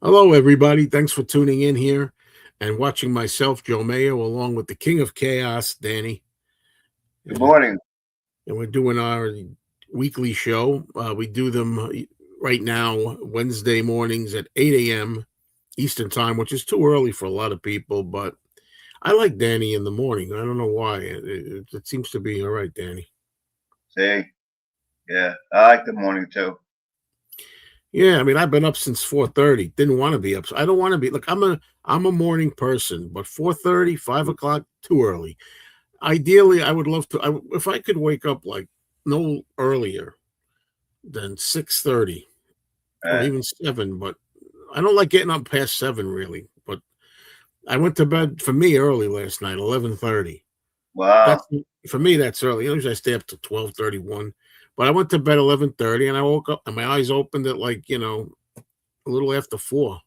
Hello, everybody. Thanks for tuning in here and watching myself, Joe Mayo, along with the King of Chaos, Danny. Good And, morning. and we're doing our weekly show. We do them right now, Wednesday mornings at 8 a.m. Eastern Time, which is too early for a lot of people, but I like Danny in the morning. I don't know why. It seems to be all right, Danny. See, yeah, I like the morning too. Yeah, I mean, I've been up since 4:30. Didn't want to be up. So I don't want to be. Look, I'm a morning person, but 4:30, 5 o'clock, too early. Ideally, I would love to. If I could wake up like no earlier than 6:30 or Uh, even 7, but I don't like getting up past 7 really. But I went to bed for me early last night, 11:30. wow. That's for me. That's early. Usually I stay up to 12:31, but I went to bed 11:30 and I woke up and my eyes opened at like a little after 4.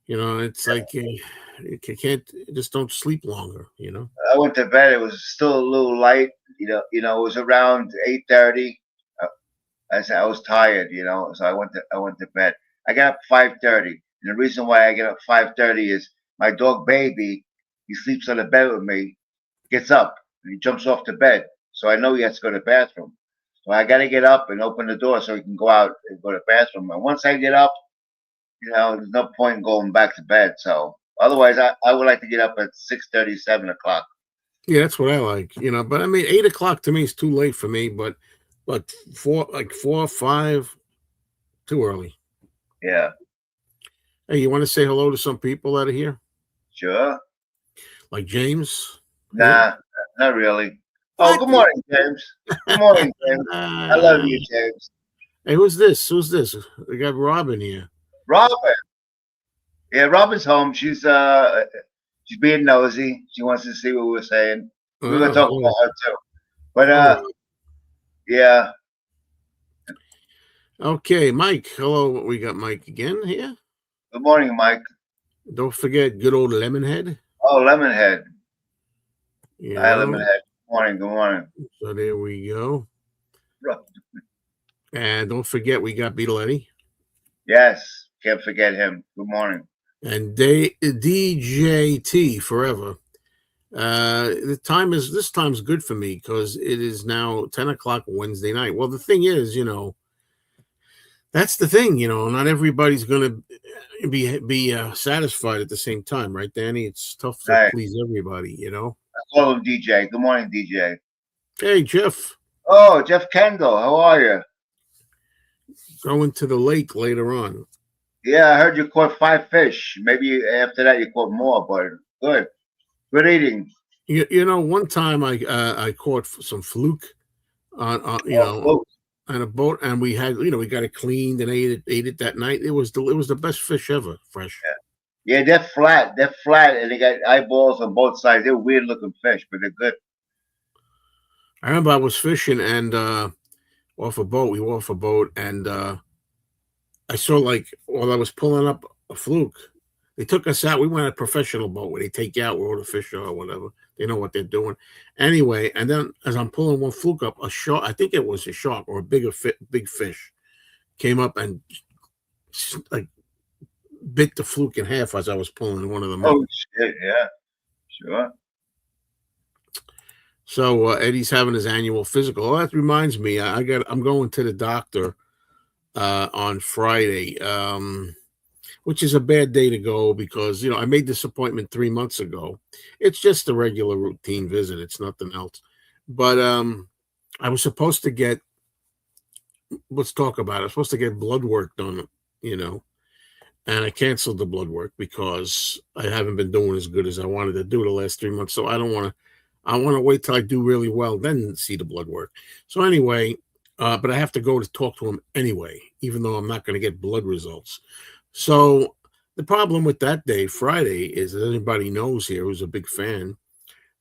It's like you can't just don't sleep longer. I went to bed. It was still a little light. It was around 8:30. Uh, I was tired. So I went to bed. I got up 5:30, and the reason why I get up 5:30 is my dog baby. He sleeps on the bed with me. Gets up and he jumps off the bed, so I know he has to go to the bathroom. So I got to get up and open the door so he can go out and go to the bathroom. And once I get up, there's no point in going back to bed. So otherwise, I would like to get up at 6:30, 7 o'clock. Yeah, that's what I like. But I mean, 8 o'clock to me is too late for me. But four, 5, too early. Yeah, Hey, you want to say hello to some people that are here, sure. like James? Yeah. Nah, not really. Oh, What? good morning, James. Good morning, James. I love you, James. Hey, who's this? Who's this? We got Robin here. Robin. Yeah, Robin's home. She's being nosy. She wants to see what we're saying. We're gonna talk Hello. about her too. But Hello. yeah. Okay, Mike. Hello. We got Mike again here. Good morning, Mike. Don't forget good old Lemonhead. Oh, Lemonhead. You Hi, know. Lemonhead. Good morning. Good morning. So there we go. And don't forget we got Beetle Eddie. Yes, can't forget him. Good morning. And DJT forever. This time's good for me because it is now 10 o'clock Wednesday night. Well, the thing is, that's the thing, not everybody's gonna be satisfied at the same time, right, Danny? It's tough to Hi. please everybody. I call him DJ. Good morning, DJ. Hey, Jeff, Oh, Jeff Kendall. How are you? going to the lake later on. Yeah, I heard you caught 5 fish. Maybe after that you caught more, but good. Good eating. One time I caught some fluke on Oh, float. on a boat, and we got it cleaned and ate it that night. It was the best fish ever, fresh. Yeah, they're flat. They're flat, and they got eyeballs on both sides. They're weird looking fish, but they're good. I remember I was fishing and off a boat. We were off a boat, and I saw like while I was pulling up a fluke. They took us out. We went on a professional boat where they take you out where all the fish are or whatever. They know what they're doing. Anyway, and then as I'm pulling one fluke up, a shark, I think it was a shark or a big fish, came up and like bit the fluke in half as I was pulling one of them up. Oh shit! Yeah, sure. So Eddie's having his annual physical. Oh, that reminds me, I'm going to the doctor on Friday. Which is a bad day to go because I made this appointment 3 months ago. It's just a regular routine visit. It's nothing else. But I was supposed to get. Let's talk about it. I was supposed to get blood work done. You know, and I canceled the blood work because I haven't been doing as good as I wanted to do the last 3 months. So I don't want to. I want to wait till I do really well, then see the blood work. So anyway, but I have to go to talk to him anyway, even though I'm not going to get blood results. So the problem with that day, Friday, is that everybody knows here who's a big fan,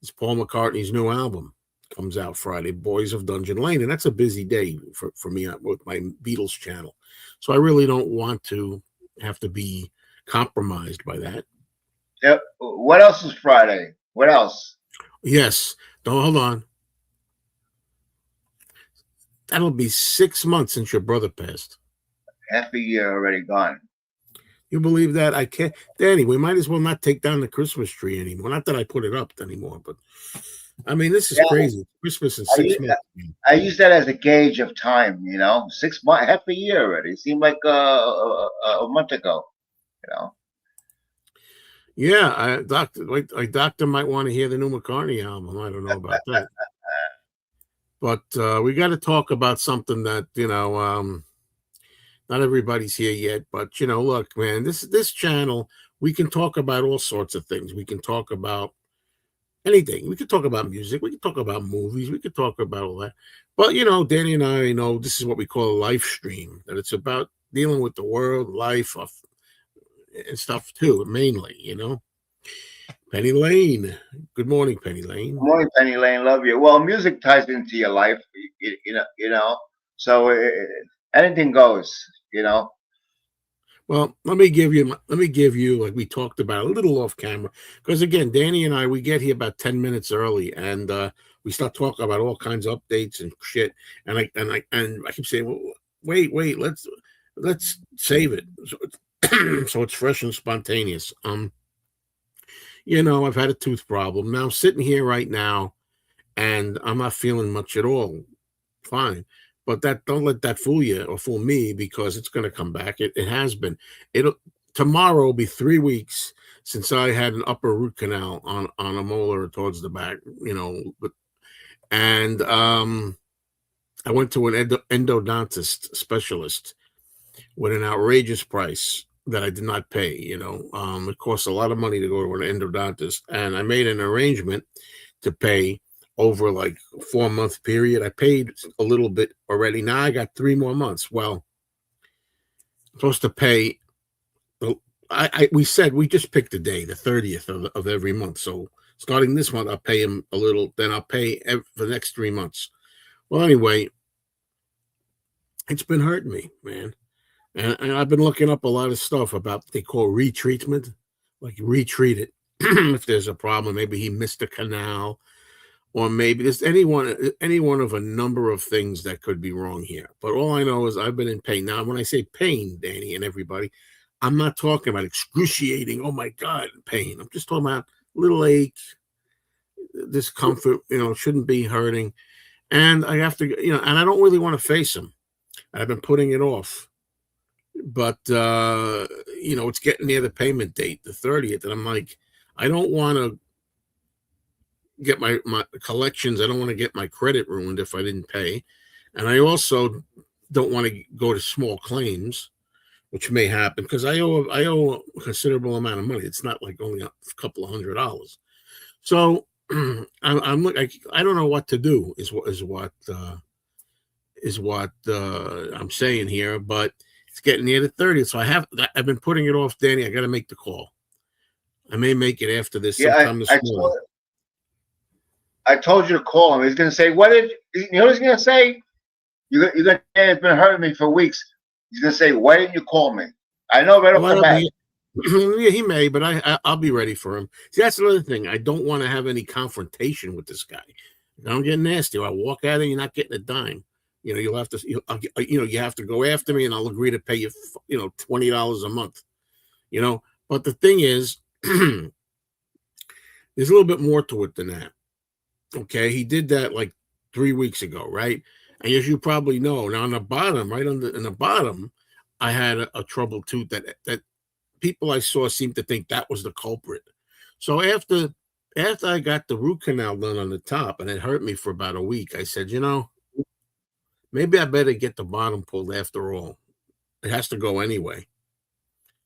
is Paul McCartney's new album comes out Friday, Boys of Dungeon Lane. And that's a busy day for me with my Beatles channel. So I really don't want to have to be compromised by that. Yep. What else is Friday? What else? Yes. Don't hold on. That'll be 6 months since your brother passed. Half a year already gone. You believe that? I can't. Danny, we might as well not take down the Christmas tree anymore. Not that I put it up anymore, but I mean, this is Yeah, crazy. Christmas in I, 6 months. I use that as a gauge of time. 6 months, half a year already. It seemed like a month ago. You know. Yeah, doctor might want to hear the new McCartney album. I don't know about that, but we got to talk about something that not everybody's here yet. But look, man, this channel, we can talk about all sorts of things. We can talk about anything. We could talk about music. We could talk about movies. We could talk about all that. But Danny and I know this is what we call a live stream. That it's about dealing with the world, life, and stuff too. Mainly, Penny Lane. Good morning, Penny Good Lane. morning, Penny Lane. Love you. Well, music ties into your life. You know. So anything goes. You know. Well, let me give you, like we talked about, a little off camera, because again, Danny and I, we get here about 10 minutes early, and we start talking about all kinds of updates and shit, and I keep saying, well, wait, let's save it, so it's fresh and spontaneous. I've had a tooth problem. Now I'm sitting here right now, and I'm not feeling much at all. Fine. But don't let that fool you or fool me, because it's going to come back. It has been. It'll Tomorrow will be 3 weeks since I had an upper root canal on a molar towards the back. And I went to an endodontist specialist with an outrageous price that I did not pay. It costs a lot of money to go to an endodontist, and I made an arrangement to pay over like a 4-month period. I paid a little bit already. Now I got 3 more months. Well, I'm supposed to pay. We said we just picked a day, the 30th of every month. So starting this month, I'll pay him a little. Then I'll pay for the next 3 months. Well, anyway, it's been hurting me, man. And I've been looking up a lot of stuff about what they call retreatment, like retreat it. If there's a problem, maybe he missed a canal, or maybe there's any one of a number of things that could be wrong here. But all I know is I've been in pain. Now, when I say pain, Danny and everybody, I'm not talking about excruciating, oh my God, pain. I'm just talking about little ache, discomfort, shouldn't be hurting. And I have to, and I don't really want to face them. I've been putting it off. But it's getting near the payment date, the 30th, and I'm like, I don't want to get my collections. I don't want to get my credit ruined if I didn't pay, and I also don't want to go to small claims, which may happen because I owe a considerable amount of money. It's not like only a couple of $100. So I'm like, I don't know what to do. Is what I'm saying here, but it's getting near the 30th, so I've been putting it off, Danny. I got to make the call. I may make it after this sometime this morning. I told you to call him. He's going to say, "What did you know? What he's going to say? You're going to say it's been hurting me for weeks." He's going to say, "Why didn't you call me?" I know right off the bat. Yeah, he may, but I'll be ready for him. See, that's another thing. I don't want to have any confrontation with this guy. I don't get nasty. I walk out and you're not getting a dime. You'll have to, you have to go after me, and I'll agree to pay you, $20 a month. But the thing is, there's a little bit more to it than that. Okay, he did that like 3 weeks ago, right? And as you probably know, now on the bottom, right in the bottom, I had a trouble tooth that people I saw seemed to think that was the culprit. So after I got the root canal done on the top, and it hurt me for about a week, I said, maybe I better get the bottom pulled after all. It has to go anyway.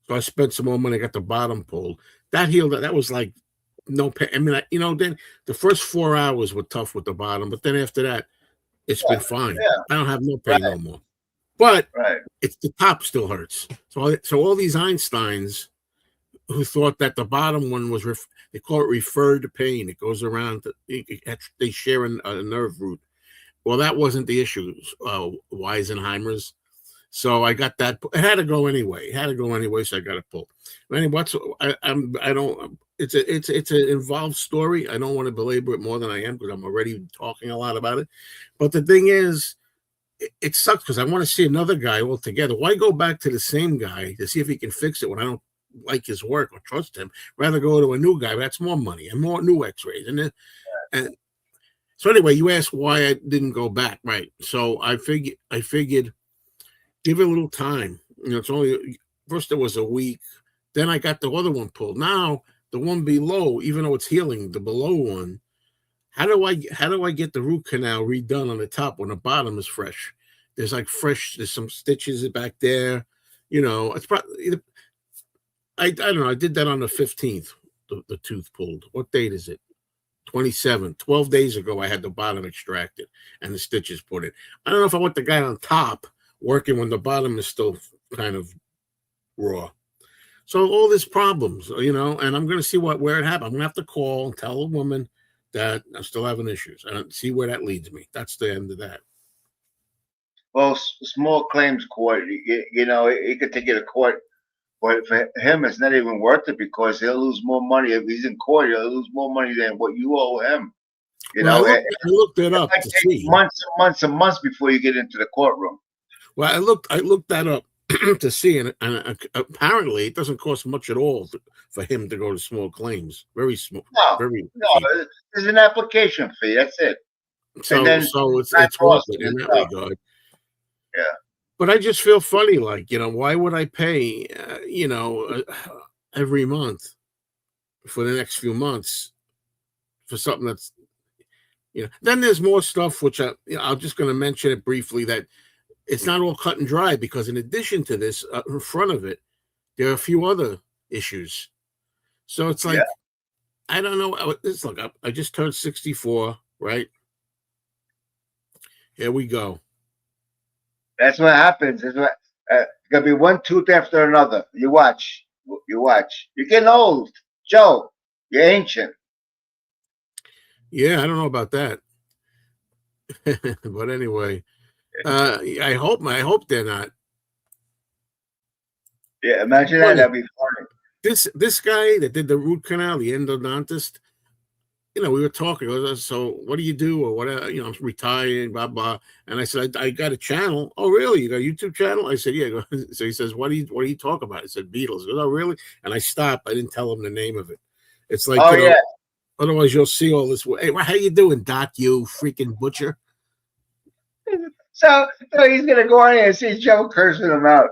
So I spent some more money, got the bottom pulled. That healed. That was like no pain. I mean, then the first 4 hours were tough with the bottom, but then after that, it's been fine. Yeah. I don't have no pain no more. But Right. it's the top still hurts. So all these Einsteins who thought that the bottom one was, they call it referred pain. It goes around. They share a nerve root. Well, that wasn't the issue. Weisenheimer's. So I got that. It had to go anyway. So I got it pulled. Anyway, I don't. It's an involved story. I don't want to belabor it more than I am because I'm already talking a lot about it. But the thing is, it sucks because I want to see another guy altogether. Why go back to the same guy to see if he can fix it when I don't like his work or trust him? Rather go to a new guy. That's more money and more new X-rays. And so anyway, you asked why I didn't go back, right? So I figured give it a little time. It's only first it was a week, then I got the other one pulled. Now the one below, even though it's healing, the below one. How do I get the root canal redone on the top when the bottom is fresh? There's like fresh. There's some stitches back there. It's probably. I don't know. I did that on the 15th. The tooth pulled. What date is it? 27. 12 days ago, I had the bottom extracted and the stitches put in. I don't know if I want the guy on top working when the bottom is still kind of raw. So all these problems, and I'm going to see where it happened. I'm going to have to call and tell a woman that I'm still having issues and see where that leads me. That's the end of that. Well, small claims court, he could take it to court, but for him, it's not even worth it because he'll lose more money if he's in court. He'll lose more money than what you owe him. Well, I looked it up might to take see. months and months and months before you get into the courtroom. Well, I looked that up to see, and apparently it doesn't cost much at all for him to go to small claims. Very small. No, very no, there's an application fee. That's it. So then it's worth it in that regard. Yeah. But I just feel funny, like, why would I pay, every month for the next few months for something that's, then there's more stuff, which I'm just going to mention it briefly, that it's not all cut and dry because in addition to this, in front of it, there are a few other issues. So it's like, I don't know. Look, I just turned 64, right? Here we go. That's what happens. It's gonna be one tooth after another. You watch. You watch. You're getting old, Joe. You're ancient. Yeah, I don't know about that. But anyway, I hope they're not. Yeah, imagine that. That'd be funny. This guy that did the root canal, the endodontist, we were talking. So what do you do or whatever? I'm retiring, blah blah. And I said, I got a channel. Oh, really? You got a YouTube channel? I said, yeah. So he says, what do you talk about? I said, Beatles. He goes, oh, really? And I stopped. I didn't tell him the name of it. It's like, yeah. Otherwise, you'll see all this. Hey, how you doing, Doc? You freaking butcher. So he's gonna go on here and see Joe cursing him out.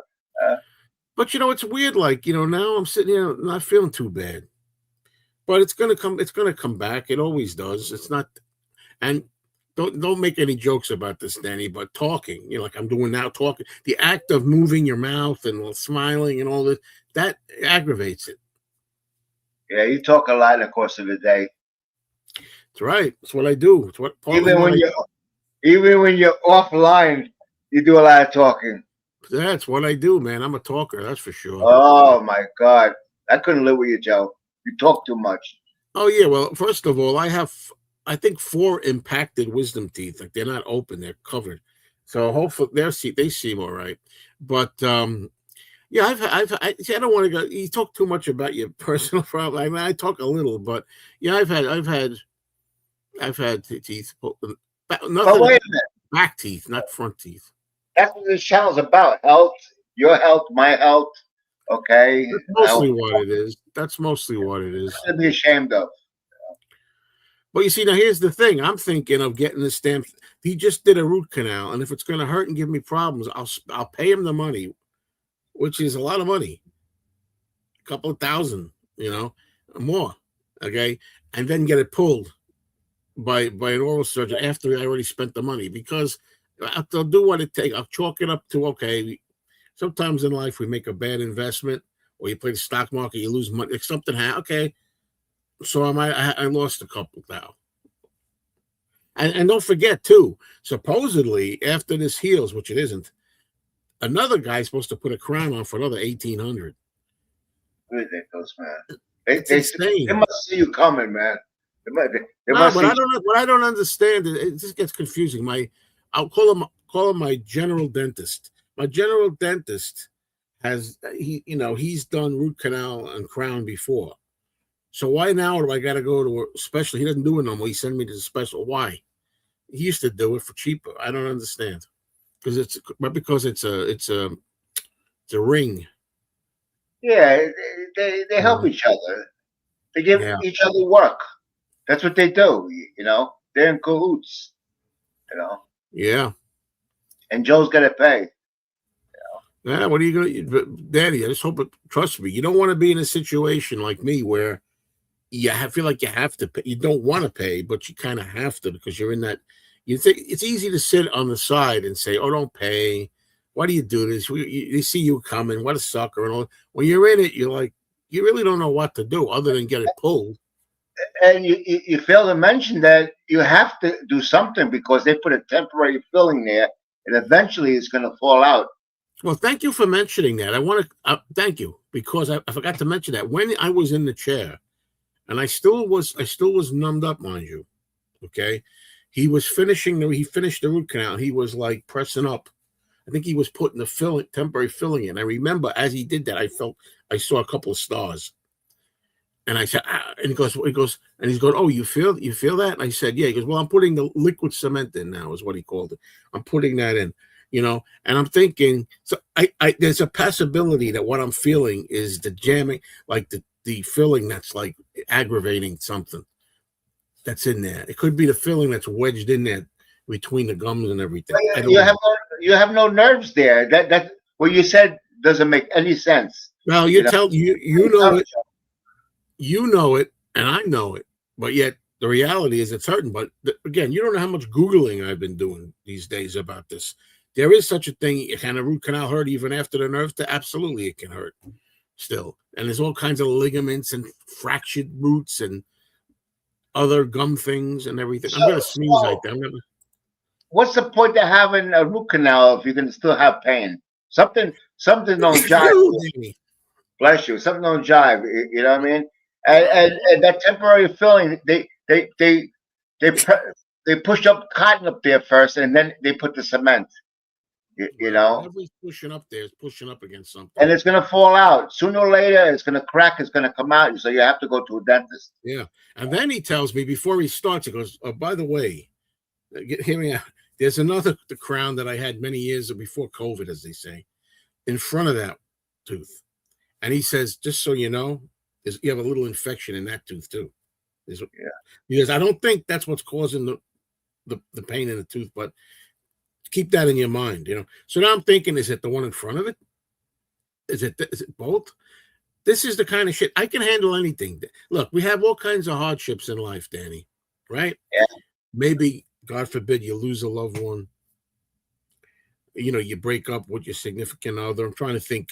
But it's weird. Like now I'm sitting here not feeling too bad. But it's gonna come. It's gonna come back. It always does. It's not. And don't make any jokes about this, Danny. But talking, like I'm doing now, talking, the act of moving your mouth and smiling and all this, that aggravates it. Yeah, you talk a lot in the course of the day. That's right. That's what I do. It's what even when you're offline, you do a lot of talking. That's what I do, man. I'm a talker. That's for sure. Oh my God, I couldn't live with you, Joe. You talk too much. Oh yeah. Well, first of all, I have, I think, 4 impacted wisdom teeth. Like they're not open; they're covered. So hopefully they seem all right. But yeah, I don't want to go. You talk too much about your personal problem. I mean, I talk a little, but yeah, I've had teeth. Nothing. Wait a minute. Back teeth, not front teeth. That's what this channel's about. Health, your health, my health. Okay. That's mostly what it is. That's mostly what it is. To be ashamed of. But you see, now here's the thing. I'm thinking of getting this stamp. He just did a root canal, and if it's going to hurt and give me problems, I'll pay him the money, which is a lot of money, a couple of thousand, more. Okay, and then get it pulled by an oral surgeon after I already spent the money, because they'll do what it takes. I'll chalk it up to, okay, sometimes in life we make a bad investment, or you play the stock market, you lose money. If something okay, so I lost a couple now. And don't forget too, supposedly after this heals, which it isn't, another guy's supposed to put a crown on for another $1,800. Ridiculous, man. They must see you coming, man. What I don't understand, it just gets confusing. I'll call him my general dentist. My general dentist he's done root canal and crown before. So why now do I got to go to a special? He doesn't do it no more. He sent me to the special. Why? He used to do it for cheaper. I don't understand. because it's a ring. Yeah, they help Mhm. each other. They give Yeah, each other work. That's what they do. They're in cahoots. You know, yeah. and Joe's got to pay. Yeah, what are you Daddy? I just hope it. Trust me, you don't want to be in a situation like me where feel like you have to pay. You don't want to pay, but you kind of have to because you're in that. You think it's easy to sit on the side and say, "Oh, don't pay. Why do you do this? They see you coming. What a sucker!" And all. When you're in it, you're like, you really don't know what to do other than get it pulled. And you fail to mention that you have to do something because they put a temporary filling there, and eventually it's going to fall out. Well, thank you for mentioning that. I want to thank you because I forgot to mention that when I was in the chair, and I still was numbed up, mind you. Okay, he finished the root canal. He was like pressing up. I think he was putting the temporary filling in. I remember as he did that, I saw a couple of stars. And I said, and and he's going, oh, you feel that? And I said, yeah. He goes, well, I'm putting the liquid cement in now, is what he called it. I'm putting that in, and I'm thinking, so there's a possibility that what I'm feeling is the jamming, like the filling that's like aggravating something that's in there. It could be the filling that's wedged in there between the gums and everything. I You don't know. have no nerves there. That what you said doesn't make any sense. Well, You know, you know it, and I know it, but yet the reality is it's hurting. But again, you don't know how much Googling I've been doing these days about this. There is such a thing. Can a root canal hurt even after the nerve? Absolutely, it can hurt still. And there's all kinds of ligaments and fractured roots and other gum things and everything. I'm so, gonna sneeze right so there. what's the point of having a root canal if you can still have pain? Something don't jive. You, Danny. Bless you. Something don't jive. You know what I mean? And that temporary filling, they push up cotton up there first, and then they put the cement. You Well, know, whatever he's pushing up there is pushing up against something. and it's gonna fall out sooner or later. It's gonna crack. It's gonna come out. So you have to go to a dentist. Yeah. And then he tells me before he starts, he goes, oh, by the way, hear me out. There's another the crown that I had many years before COVID, as they say, in front of that tooth. And he says, just so you know, you have a little infection in that tooth too. Yeah. Because I don't think that's what's causing the pain in the tooth, but keep that in your mind. So now I'm thinking, is it the one in front of it? Is it both? This is the kind of shit I can handle anything. Look, we have all kinds of hardships in life, Danny, right? Yeah. Maybe, God forbid, you lose a loved one. You break up with your significant other. I'm trying to think.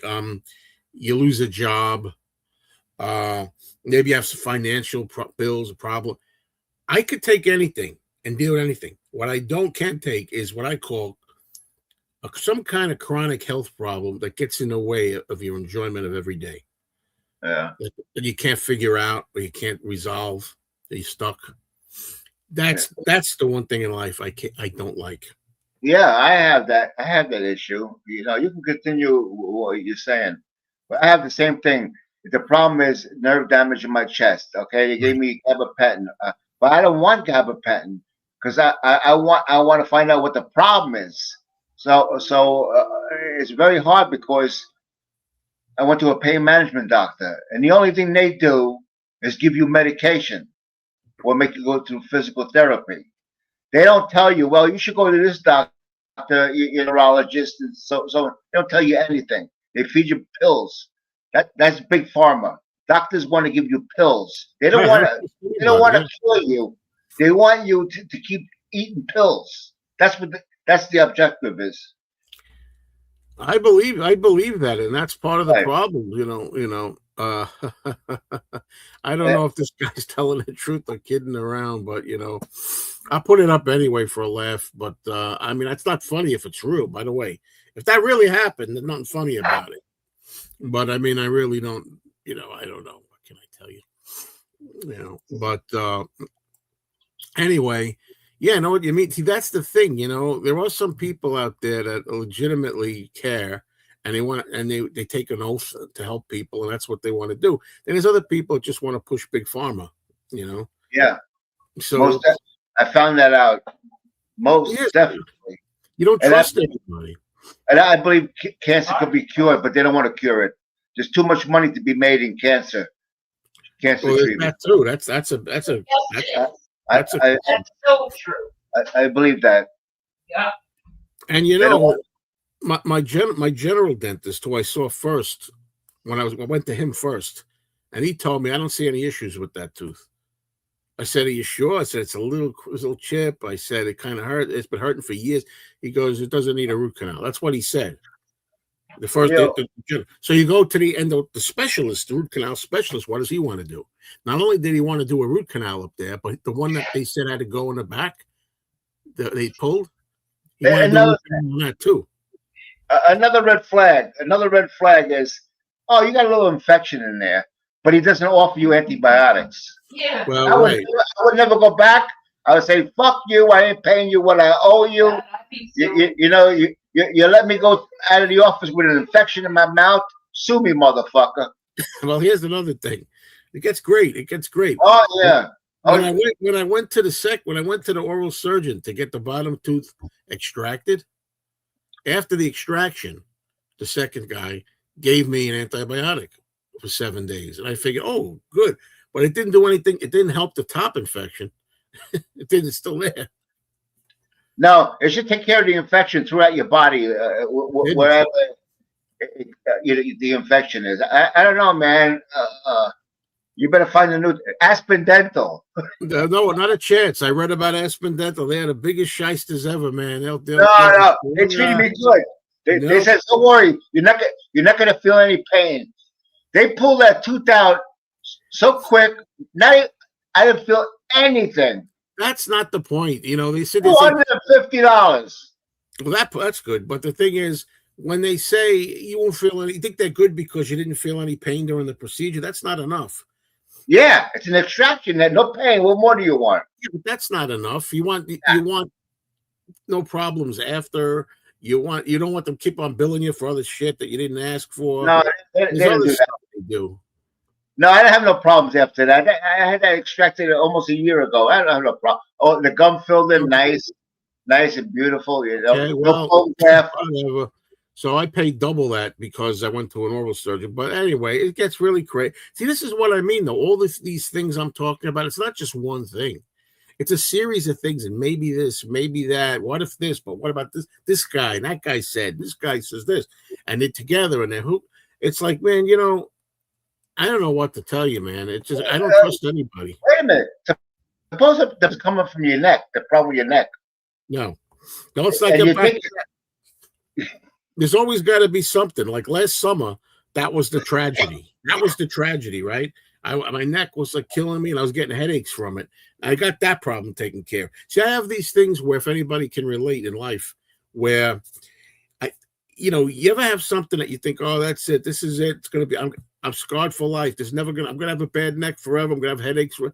You lose a job. Uh, maybe you have some financial bills, a problem. I could take anything and deal with anything. What I can't take is what I call some kind of chronic health problem that gets in the way of your enjoyment of every day. Yeah. That you can't figure out or you can't resolve. That you're stuck. Yeah. That's the one thing in life I don't like. Yeah, I have that. I have that issue. You can continue what you're saying, but I have the same thing. The problem is nerve damage in my chest. Okay, they gave Right. me gabapentin, but I don't want gabapentin because I want to find out what the problem is. So it's very hard because I went to a pain management doctor, and the only thing they do is give you medication or make you go through physical therapy. They don't tell you, well, you should go to this doctor, your neurologist, and so they don't tell you anything. They feed you pills. That's big pharma. Doctors want to give you pills. They don't I want heard to. They don't about it. want Yeah. to kill you. They want you to keep eating pills. That's the objective is. I believe that, and that's part of the Right. problem. I don't Eh, know if this guy's telling the truth or kidding around, but I put it up anyway for a laugh. But I mean, it's not funny if it's real. By the way, if that really happened, there's nothing funny about it. But I mean, I really don't. I don't know. What can I tell you? But anyway, yeah, I know what you mean. See, that's the thing. There are some people out there that legitimately care, and they take an oath to help people, and that's what they want to do. Then there's other people that just want to push big pharma. You know, Yeah. so I found that out. yeah, Most definitely. You don't And I, trust anybody. and I believe cancer could be cured, but they don't want to cure it. There's too much money to be made in cancer Well, there's treatment. that too. That's I, I, that's a I, That's so true. I believe that. Yeah. and you They don't know want, my general dentist who I saw first when I went to him first, and he told me I don't see any issues with that tooth. I said, "Are you sure?" I said, "It's a little chip." I said, "It kind of hurt. It's been hurting for years." He goes, "It doesn't need a root canal." That's what he said. The first, you know, so you go to the specialist, the root canal specialist. What does he want to do? Not only did he want to do a root canal up there, but the one that they said had to go in the back, that they pulled, he wanted to do a another root canal on that too. another red flag. Another red flag is, oh, you got a little infection in there, but he doesn't offer you antibiotics. Yeah. Well, I would, right. I would never go back. I would say, fuck you. I ain't paying you what I owe you. I think so. You let me go out of the office with an infection in my mouth. Sue me, motherfucker. Well, here's another thing. It gets great. It gets great. Oh yeah. When Oh, I went to the oral surgeon to get the bottom tooth extracted, after the extraction, the second guy gave me an antibiotic for 7 days, and I figured, oh, good, but it didn't do anything. It didn't help the top infection. It didn't. It's still there. no, it should take care of the infection throughout your body, wherever the infection is. I don't know, man. You better find a new Aspen Dental. No, not a chance. I read about Aspen Dental. They are the biggest shysters ever, man. No, no, they treated me good. They said, "Don't worry, you're not gonna feel any pain." They pulled that tooth out so quick. Now I didn't feel anything. That's not the point. You know, they said $250. well, that's good. But the thing is, when they say you won't feel any, you think they're good because you didn't feel any pain during the procedure. That's not enough. Yeah, it's an extraction. That no pain. What more do you want? Yeah, but that's not enough. You want no problems after. You don't want them to keep on billing you for other shit that you didn't ask for. No, they There's didn't other do stuff that. they do. No, I didn't have no problems after that. I had that extracted almost a year ago. I don't have no problem. Oh, the gum filled in, nice and beautiful. You know, Okay, no well, photograph. whatever. So I paid double that because I went to an oral surgeon. But anyway, it gets really crazy. See, this is what I mean, though. All these things I'm talking about, it's not just one thing. It's a series of things, and maybe this, maybe that. What if this? But what about this? This guy, and that guy said, this guy says this, and they're together, and they're who? It's like, man, I don't know what to tell you, man. It's just I don't trust anybody. Wait a minute. Suppose that's coming from your neck. The problem with your neck. No, it's not And you get back. think There's always got to be something. Like last summer, that was the tragedy. That was the tragedy, right? My neck was like killing me, and I was getting headaches from it. I got that problem taken care of. See, I have these things where if anybody can relate in life, where you ever have something that you think, oh, that's it, this is it, it's gonna be, I'm scarred for life. I'm gonna have a bad neck forever. I'm gonna have headaches and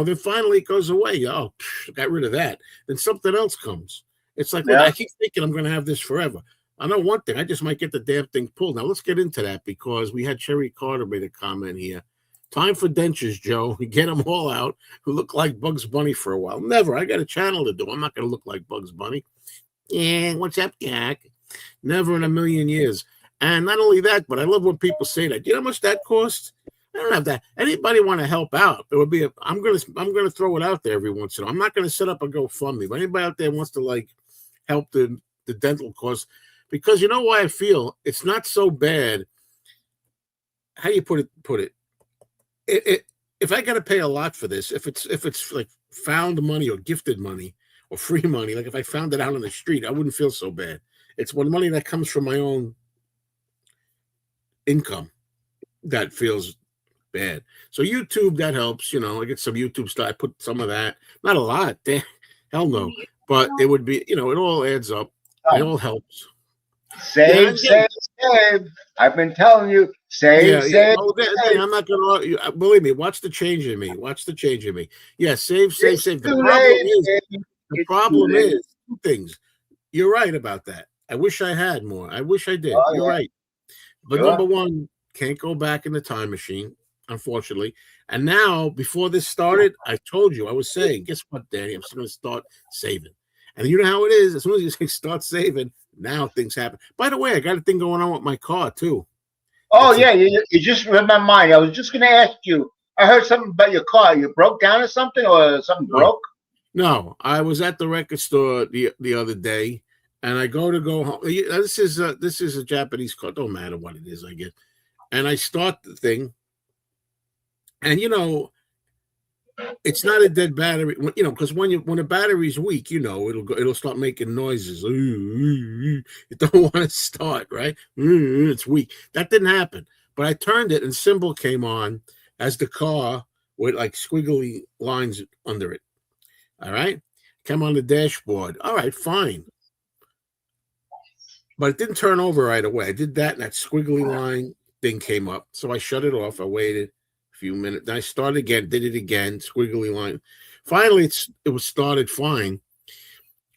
then finally it goes away. Oh, got rid of that. Then something else comes. It's like, well, I keep thinking I'm gonna have this forever. I know one thing, I just might get the damn thing pulled. Now let's get into that because we had Cherry Carter made a comment here. Time for dentures, Joe. Get them all out who look like Bugs Bunny for a while. Never. I got a channel to do. I'm not going to look like Bugs Bunny. Yeah, what's up, Jack? Never in a million years. And not only that, but I love when people say that. Do you know how much that costs? I don't have that. Anybody want to help out? It would be. I'm gonna throw it out there every once in a while. I'm not going to set up a GoFundMe. But anybody out there wants to help the dental costs, because you know why I feel it's not so bad. How do you put it? If I got to pay a lot for this, if it's like found money or gifted money or free money, like if I found it out on the street, I wouldn't feel so bad. It's when money that comes from my own income that feels bad. So YouTube, that helps. I get some YouTube stuff. I put some of that, not a lot. Hell no. But it would be, it all adds up. It all helps. Save. I've been telling you, save. I'm not going to believe me. Watch the change in me. Yeah, save. The problem is two things. You're right about that. I wish I had more. I wish I did. You're right. But number one, can't go back in the time machine, unfortunately. And now, before this started, I told you, I was saying, guess what, Danny? I'm still going to start saving. And you know how it is. As soon as you start saving, now things happen. By the way, I got a thing going on with my car too. Oh It's a- yeah, you just read my mind. I was just gonna ask you. I heard something about your car. You broke down or something, or something No. broke? No, I was at the record store the other day, and I go home. This is a Japanese car. Don't matter what it is, I guess. And I start the thing, and it's not a dead battery. Because when the battery's weak, it'll start making noises. It don't want to start, right? It's weak. That didn't happen. But I turned it, and symbol came on as the car with like squiggly lines under it. All right. Come on the dashboard. All right, fine. But it didn't turn over right away. I did that, and that squiggly line thing came up. So I shut it off. I waited a few minutes. Then I started again, did it again, squiggly line. Finally, it was started fine.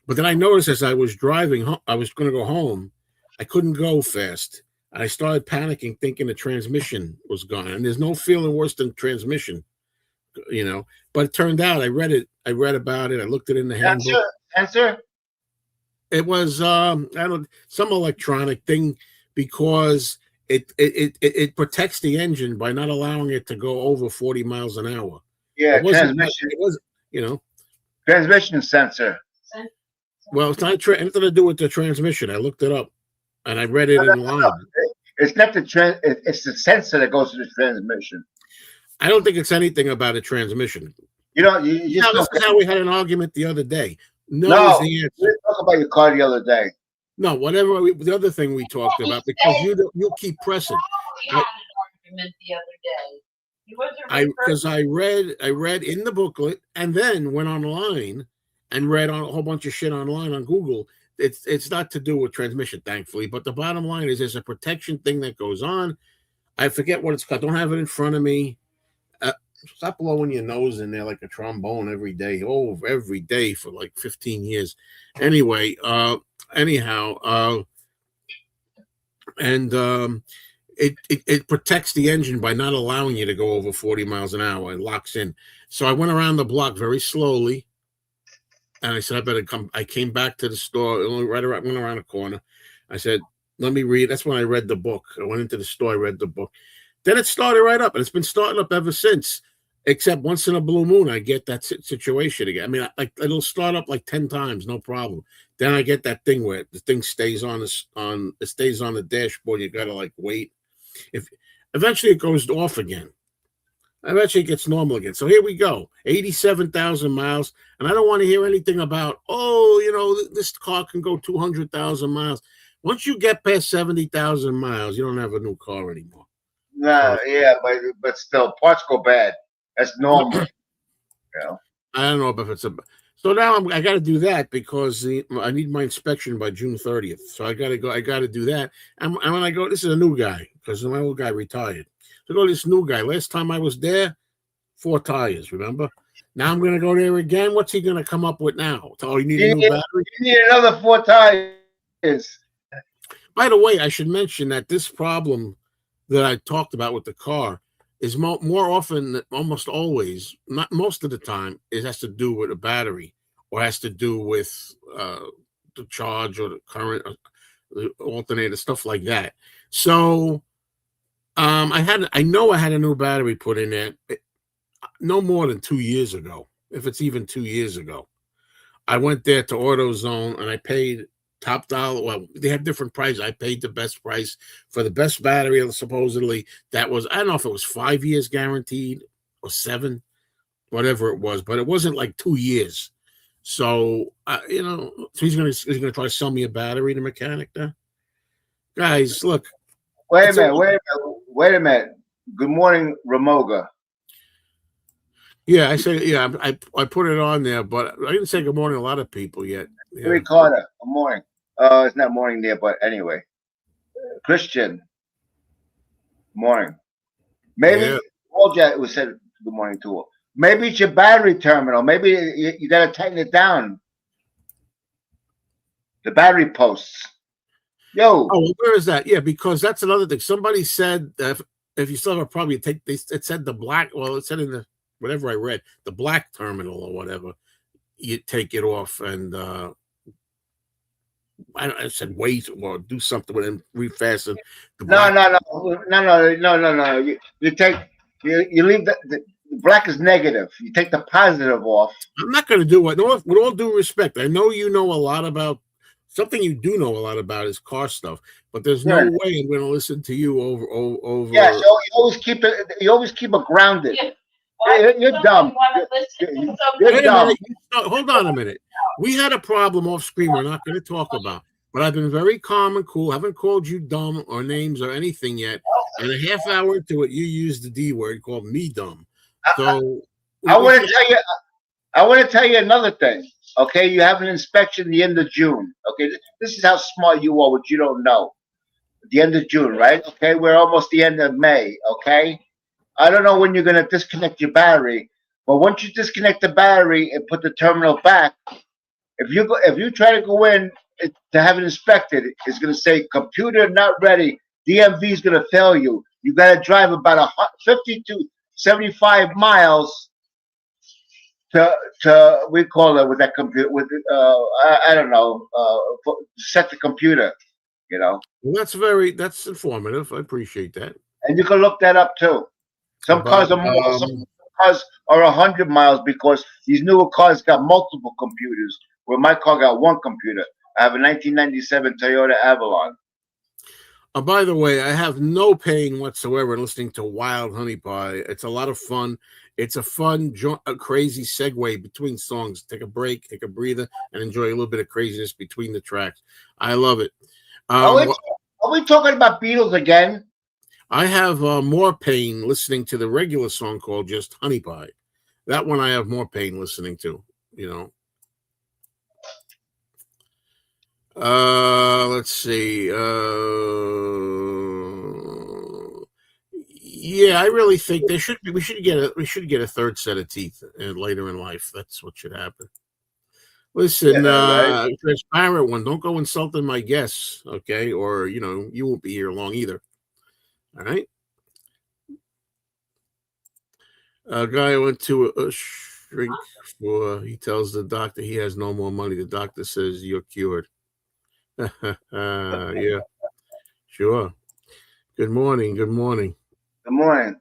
But then I noticed as I was driving home, I was going to go home. I couldn't go fast. And I started panicking, thinking the transmission was gone. And there's no feeling worse than transmission, But it turned out I read about it. I looked it in the handbook. Answer. It was some electronic thing because it protects the engine by not allowing it to go over 40 miles an hour. Yeah, transmission. It was, transmission sensor. Well, it's not anything to do with the transmission. I looked it up, and I read it in line. It's not it's the sensor that goes to the transmission. I don't think it's anything about a transmission. You just this is how we had an argument the other day. No, we didn't talk about your car the other day. No, whatever. The other thing we talked about, because you keep pressing. We had an argument the other day. Because I read in the booklet and then went online and read on a whole bunch of shit online on Google. It's not to do with transmission, thankfully, but the bottom line is there's a protection thing that goes on. I forget what it's called. Don't have it in front of me. Stop blowing your nose in there like a trombone every day. Oh, every day for like 15 years. Anyway, it protects the engine by not allowing you to go over 40 miles an hour. It locks in. So I went around the block very slowly, and I said, I better come. I came back to the store, went around the corner. I said, let me read. That's when I read the book. I went into the store, I read the book. Then it started right up, and it's been starting up ever since. Except once in a blue moon, I get that situation again. I mean, it'll start up like 10 times, no problem. Then I get that thing where the thing stays on the dashboard. You gotta like wait. If eventually it goes off again, eventually it gets normal again. So here we go, 87,000 miles, and I don't want to hear anything about this car can go 200,000 miles. Once you get past 70,000 miles, you don't have a new car anymore. No, yeah, but still, parts go bad. That's normal. I don't know if it's so now I got to do that because I need my inspection by June 30th. So I got to do that. And when I go, this is a new guy because my old guy retired. So go to this new guy. Last time I was there, 4 tires. Remember? Now I'm going to go there again. What's he going to come up with now? Oh, you need a new battery. You need another 4 tires. By the way, I should mention that this problem that I talked about with the car is more often, almost always, not most of the time, it has to do with a battery or has to do with the charge or the current, or the alternator, stuff like that. So I know I had a new battery put in there no more than 2 years ago, if it's even 2 years ago. I went there to AutoZone and I paid top dollar. Well, they have different prices. I paid the best price for the best battery. Supposedly, that was, I don't know if it was 5 years guaranteed or 7, whatever it was, but it wasn't like 2 years. So so he's gonna try to sell me a battery, the mechanic there. Guys, look. Wait a minute. Good morning, Ramoga. Yeah, I said, I put it on there, but I didn't say good morning to a lot of people yet. Yeah. Gary Carter, good morning. It's not morning there, but anyway. Christian, morning. Maybe all Jack was said good morning to her. Maybe it's your battery terminal. Maybe you got to tighten it down. The battery posts. Yo. Oh, where is that? Yeah, because that's another thing. Somebody said that if you still have a problem, it said the black. Well, it said in the whatever I read, the black terminal or whatever. You take it off and I said wait or do something with him, refasten the No, black. no. You take you leave the black is negative. You take the positive off. I'm not going to do it. With all due respect, I know you know a lot about something. You do know a lot about is car stuff, but there's no Yeah, way I'm going to listen to you yeah. over. So you always keep it. You always keep it grounded. Yeah. Why You're would dumb. someone want to listen to You're Wait somebody? a minute. dumb. Hold on a minute. We had a problem off screen. We're not going to talk about, but I've been very calm and cool. Haven't called you dumb or names or anything yet. And a half hour into it, you used the D word, called me dumb. So I we want to should. tell you. I want to tell you another thing. Okay, you have an inspection the end of June. Okay, this is how smart you are, which you don't know. The end of June, right? Okay, we're almost the end of May. Okay, I don't know when you're gonna disconnect your battery, but once you disconnect the battery and put the terminal back, if you try to go in to have it inspected, it's gonna say computer not ready. DMV is gonna fail you. You gotta drive about 50 to 75 miles to we call it with that computer with I don't know set the computer, you know, Well, that's informative. I appreciate that. and you can look that up too. Some But cars are more. Some cars are 100 miles because these newer cars got multiple computers. Where my car got one computer. I have a 1997 Toyota Avalon. By the way, I have no pain whatsoever in listening to Wild Honey Pie. It's a lot of fun. It's a fun, crazy segue between songs. Take a break, take a breather, and enjoy a little bit of craziness between the tracks. I love it. Are we, Um, are we talking about Beatles again? I have more pain listening to the regular song called just Honey Pie. That one I have more pain listening to, you know. Let's see. Yeah, I really think there should be. We should get a third set of teeth later in life. That's what should happen. Listen, Yeah, right. transparent one. Don't go insulting my guests, okay? Or you won't be here long either. All right. A guy went to a shrink for. He tells the doctor he has no more money. The doctor says you're cured. Yeah, sure. Good morning. Good morning. Good morning.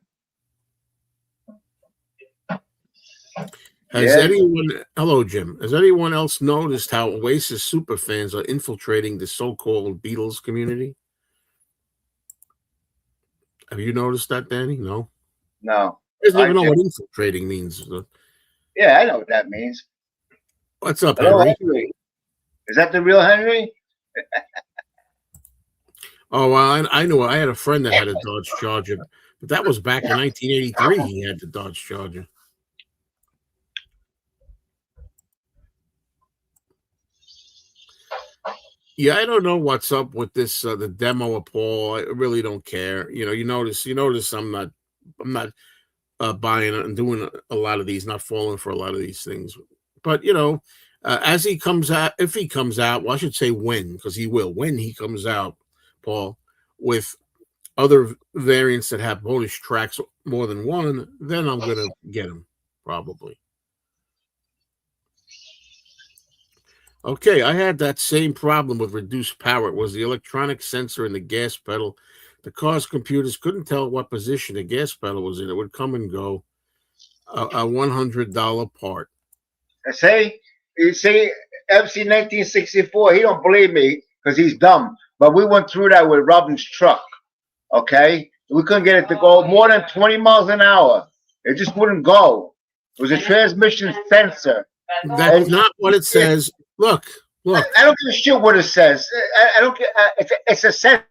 Has Yeah. anyone, hello, Jim, has anyone else noticed how Oasis superfans are infiltrating the so called Beatles community? Have you noticed that, Danny? No? No. He doesn't I even know did. what infiltrating means. Yeah, I know what that means. What's up, Hello, Henry? Henry. Is that the real Henry? Oh, well, I know. I had a friend that had a Dodge Charger, but that was back in 1983. He had the Dodge Charger. Yeah, I don't know what's up with this the demo of Paul. I really don't care. You notice I'm not buying it and doing a lot of these, not falling for a lot of these things. But as he comes out, if he comes out, well, I should say when, because he will. When he comes out, Paul, with other variants that have bonus tracks more than one, then I'm gonna get him probably. Okay, I had that same problem with reduced power. It was the electronic sensor in the gas pedal. The car's computers couldn't tell what position the gas pedal was in. It would come and go. A $100 part. You see, MC 1964. He don't believe me because he's dumb. But we went through that with Robin's truck. Okay, we couldn't get it to go more than 20 miles an hour. It just wouldn't go. It was a transmission sensor. That's not what it says. Look. I don't give a shit what it says. I don't care. It's a sensor.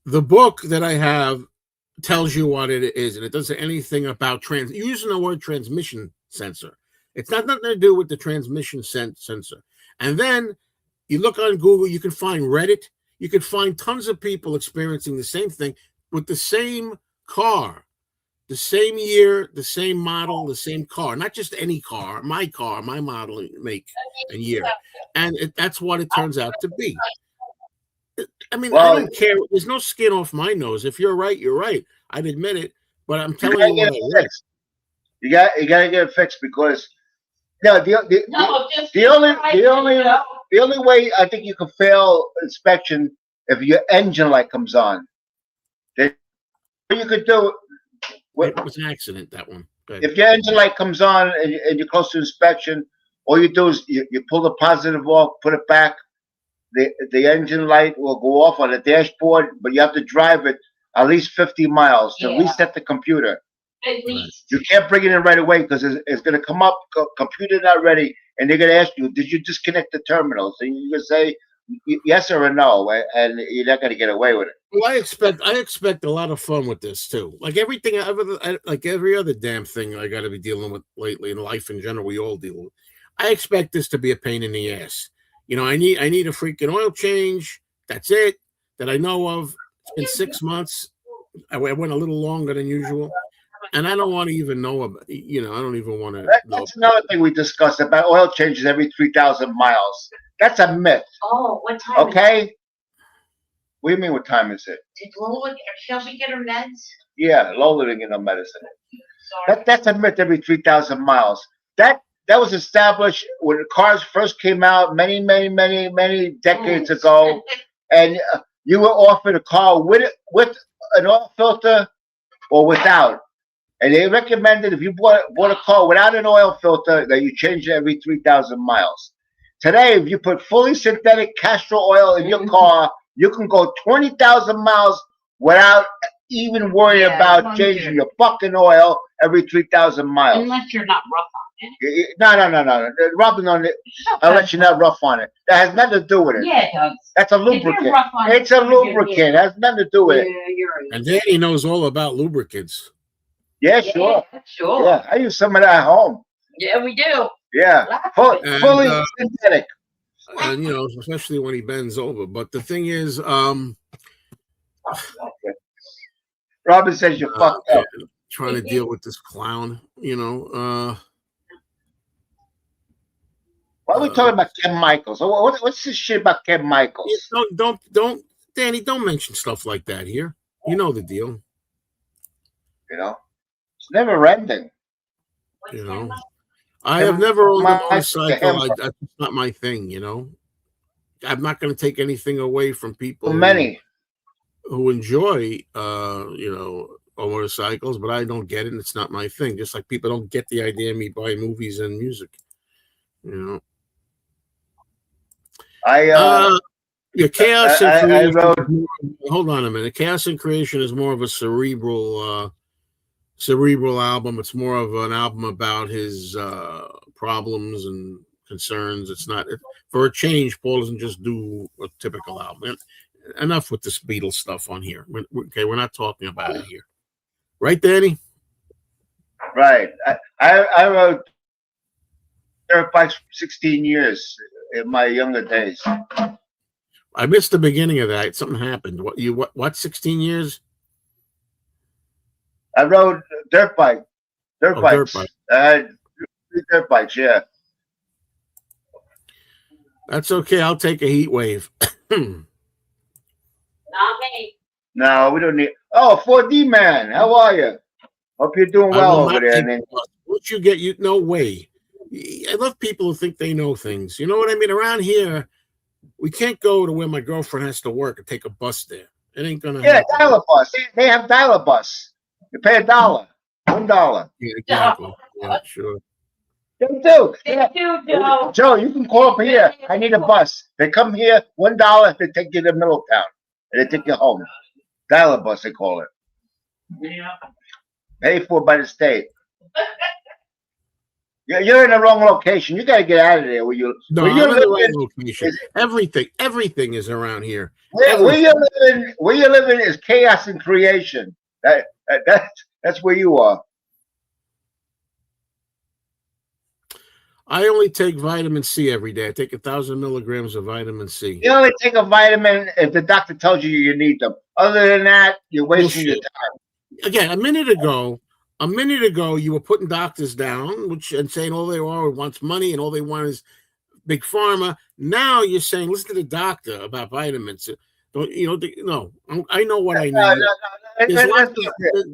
The book that I have tells you what it is, and it doesn't say anything about using the word transmission sensor. It's not nothing to do with the transmission sensor. And then you look on Google, you can find Reddit, you can find tons of people experiencing the same thing with the same car, the same year, the same model, the same car, not just any car, my model, make, and year. And that's what it turns out to be. I mean, I don't care. There's no skin off my nose. If you're right, you're right. I'd admit it, but I'm telling you what I read. You got to get it fixed because no, the the only way I think you can fail inspection if your engine light comes on. Then what you could do It was an accident, that one. Good. if your engine light comes on and you're close to inspection, all you do is you pull the positive off, put it back. The engine light will go off on the dashboard, but you have to drive it at least 50 miles to reset the computer. At least. You can't bring it in right away because it's going to come up, computer not ready, and they're going to ask you, did you disconnect the terminals? And you're going to say yes or a no, and you're not going to get away with it. Well, I expect a lot of fun with this too. Like everything, like every other damn thing I got to be dealing with lately in life in general, we all deal with. I expect this to be a pain in the ass. You know, I need a freaking oil change. That's it that I know of. It's been 6 months. I went a little longer than usual, and I don't want to even know about. You know, I don't even want to. That's another thing we discussed about oil changes every 3,000 miles. That's a myth. Oh, what time? Okay. What do you mean? What time is it? Did Lola, shall we get her meds? Yeah, Lola didn't get no medicine. Sorry. That's a myth every 3,000 miles. That was established when the cars first came out many decades ago, and you were offered a car with an oil filter or without. And they recommended if you bought a car without an oil filter that you change it every 3,000 miles. Today, if you put fully synthetic castor oil in your car, you can go 20,000 miles without even worrying about changing your fucking oil every 3,000 miles. Unless you're not rough on it. No. Rubbing on it, unless you're not rough on it. That has nothing to do with it. Yeah, it does. That's a If you're lubricant. rough on It's a lubricant. It has nothing to do with it. Yeah, you're right. And Danny knows all about lubricants. Yeah, sure. Sure. Yeah, I use some of that at home. Yeah, we do. Yeah, And, fully synthetic. And you know, especially when he bends over. But the thing is, Robin says you're fucked up. trying to deal with this clown, you know. Why are we talking about Ken Michaels? What's this shit about Ken Michaels? Don't, Danny, don't mention stuff like that here. You know the deal. You know, it's never ending. You know, I have never owned a motorcycle. That's not my thing. You know, I'm not going to take anything away from people. Many who enjoy, you know, motorcycles, but I don't get it. And it's not my thing. Just like people don't get the idea of me buying movies and music. You know. Chaos and Creation. Hold on a minute. Chaos and Creation is more of a cerebral album. It's more of an album about his problems and concerns. It's not for a change. Paul doesn't just do a typical album. Enough with this Beatles stuff on here. We're not talking about it here, right, Danny? Right. I rode dirt bikes for 16 years in my younger days. I missed the beginning of that. Something happened. What 16 years? I rode dirt bikes. Dirt bike. I had 3 dirt bikes, yeah. That's okay. I'll take a heat wave. Not me. No, we don't need. Oh, 4D man, how are you? Hope you're doing well over there. What you get? No way. I love people who think they know things. You know what I mean? Around here, we can't go to where my girlfriend has to work and take a bus there. It ain't gonna. Yeah, dial bus. They have dial bus. You pay $1, $1. Yeah, exactly. Yeah, sure. They do. They do, Joe. Joe, you can call up here. I need a bus. They come here, $1. They take you to Middletown, and they take you home. Dial bus, they call it. Yeah. Paid for by the state. You're in the wrong location. You got to get out of there. No, I'm in the right location. Everything is around here. Where you're living is chaos and creation. That's where you are. I only take vitamin C every day. I take 1,000 milligrams of vitamin C. You only take a vitamin if the doctor tells you need them. Other than that, you're wasting your time. Again, a minute ago, you were putting doctors down, and saying all they wants money and all they want is big pharma. Now you're saying, listen to the doctor about vitamins. No, I know what I need.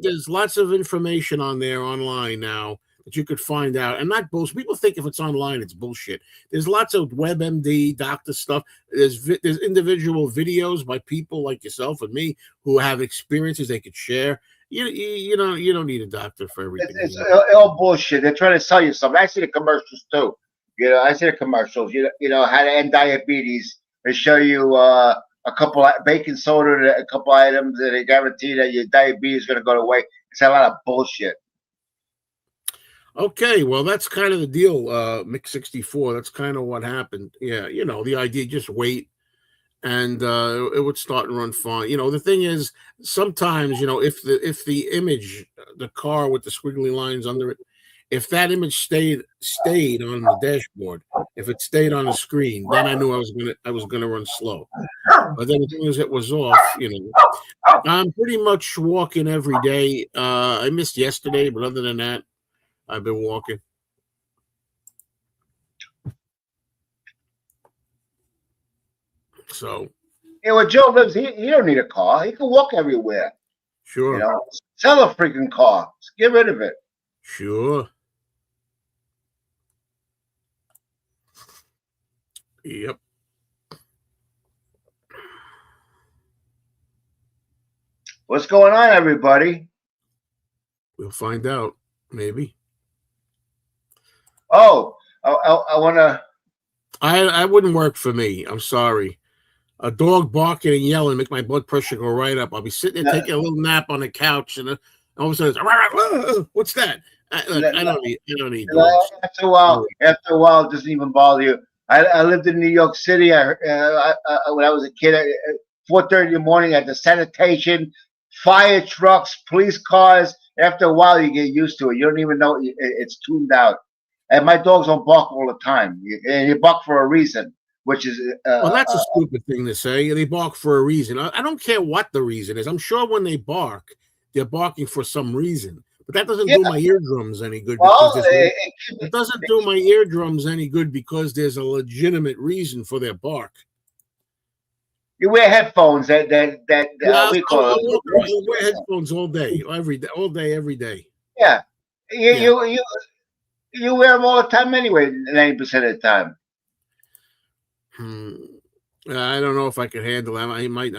There's lots of information on there online now. that you could find out, and not bullshit. People think if it's online, it's bullshit. There's lots of WebMD doctor stuff. There's individual videos by people like yourself and me who have experiences they could share. You don't need a doctor for everything. It's all bullshit. They're trying to sell you something. I see the commercials too. I see the commercials. You know how to end diabetes. They show you a couple of baking soda, a couple items, and they guarantee that your diabetes is going to go away. It's a lot of bullshit. Okay, well, that's kind of the deal, Mick 64. That's kind of what happened. Yeah, the idea, just wait, and it would start and run fine. The thing is, sometimes, if the image, the car with the squiggly lines under it, if that image stayed on the dashboard, if it stayed on the screen, then I knew I was gonna run slow. But then as soon as it was off, I'm pretty much walking every day. I missed yesterday, but other than that, I've been walking. So. Yeah, where Joe lives, he don't need a car. He can walk everywhere. Sure. Sell a freaking car. Just get rid of it. Sure. Yep. What's going on, everybody? We'll find out, maybe. Oh, I want to. I wouldn't work for me. I'm sorry. A dog barking and yelling make my blood pressure go right up. I'll be sitting there taking a little nap on the couch, and all of a sudden, it's, what's that? I don't need dogs. After a while, it doesn't even bother you. I lived in New York City. When I was a kid, at 4:30 in the morning, at the sanitation, fire trucks, police cars. After a while, you get used to it. You don't even know it's tuned out. And my dogs don't bark all the time. And they bark for a reason, which is well, that's a stupid thing to say. They bark for a reason. I don't care what the reason is. I'm sure when they bark, they're barking for some reason. But that doesn't do my eardrums any good. Well, it doesn't do my eardrums any good because there's a legitimate reason for their bark. You wear headphones that we call I wear headphones all day, every day. Yeah, you wear them all the time anyway. 90% of the time. I don't know if I could handle that. I might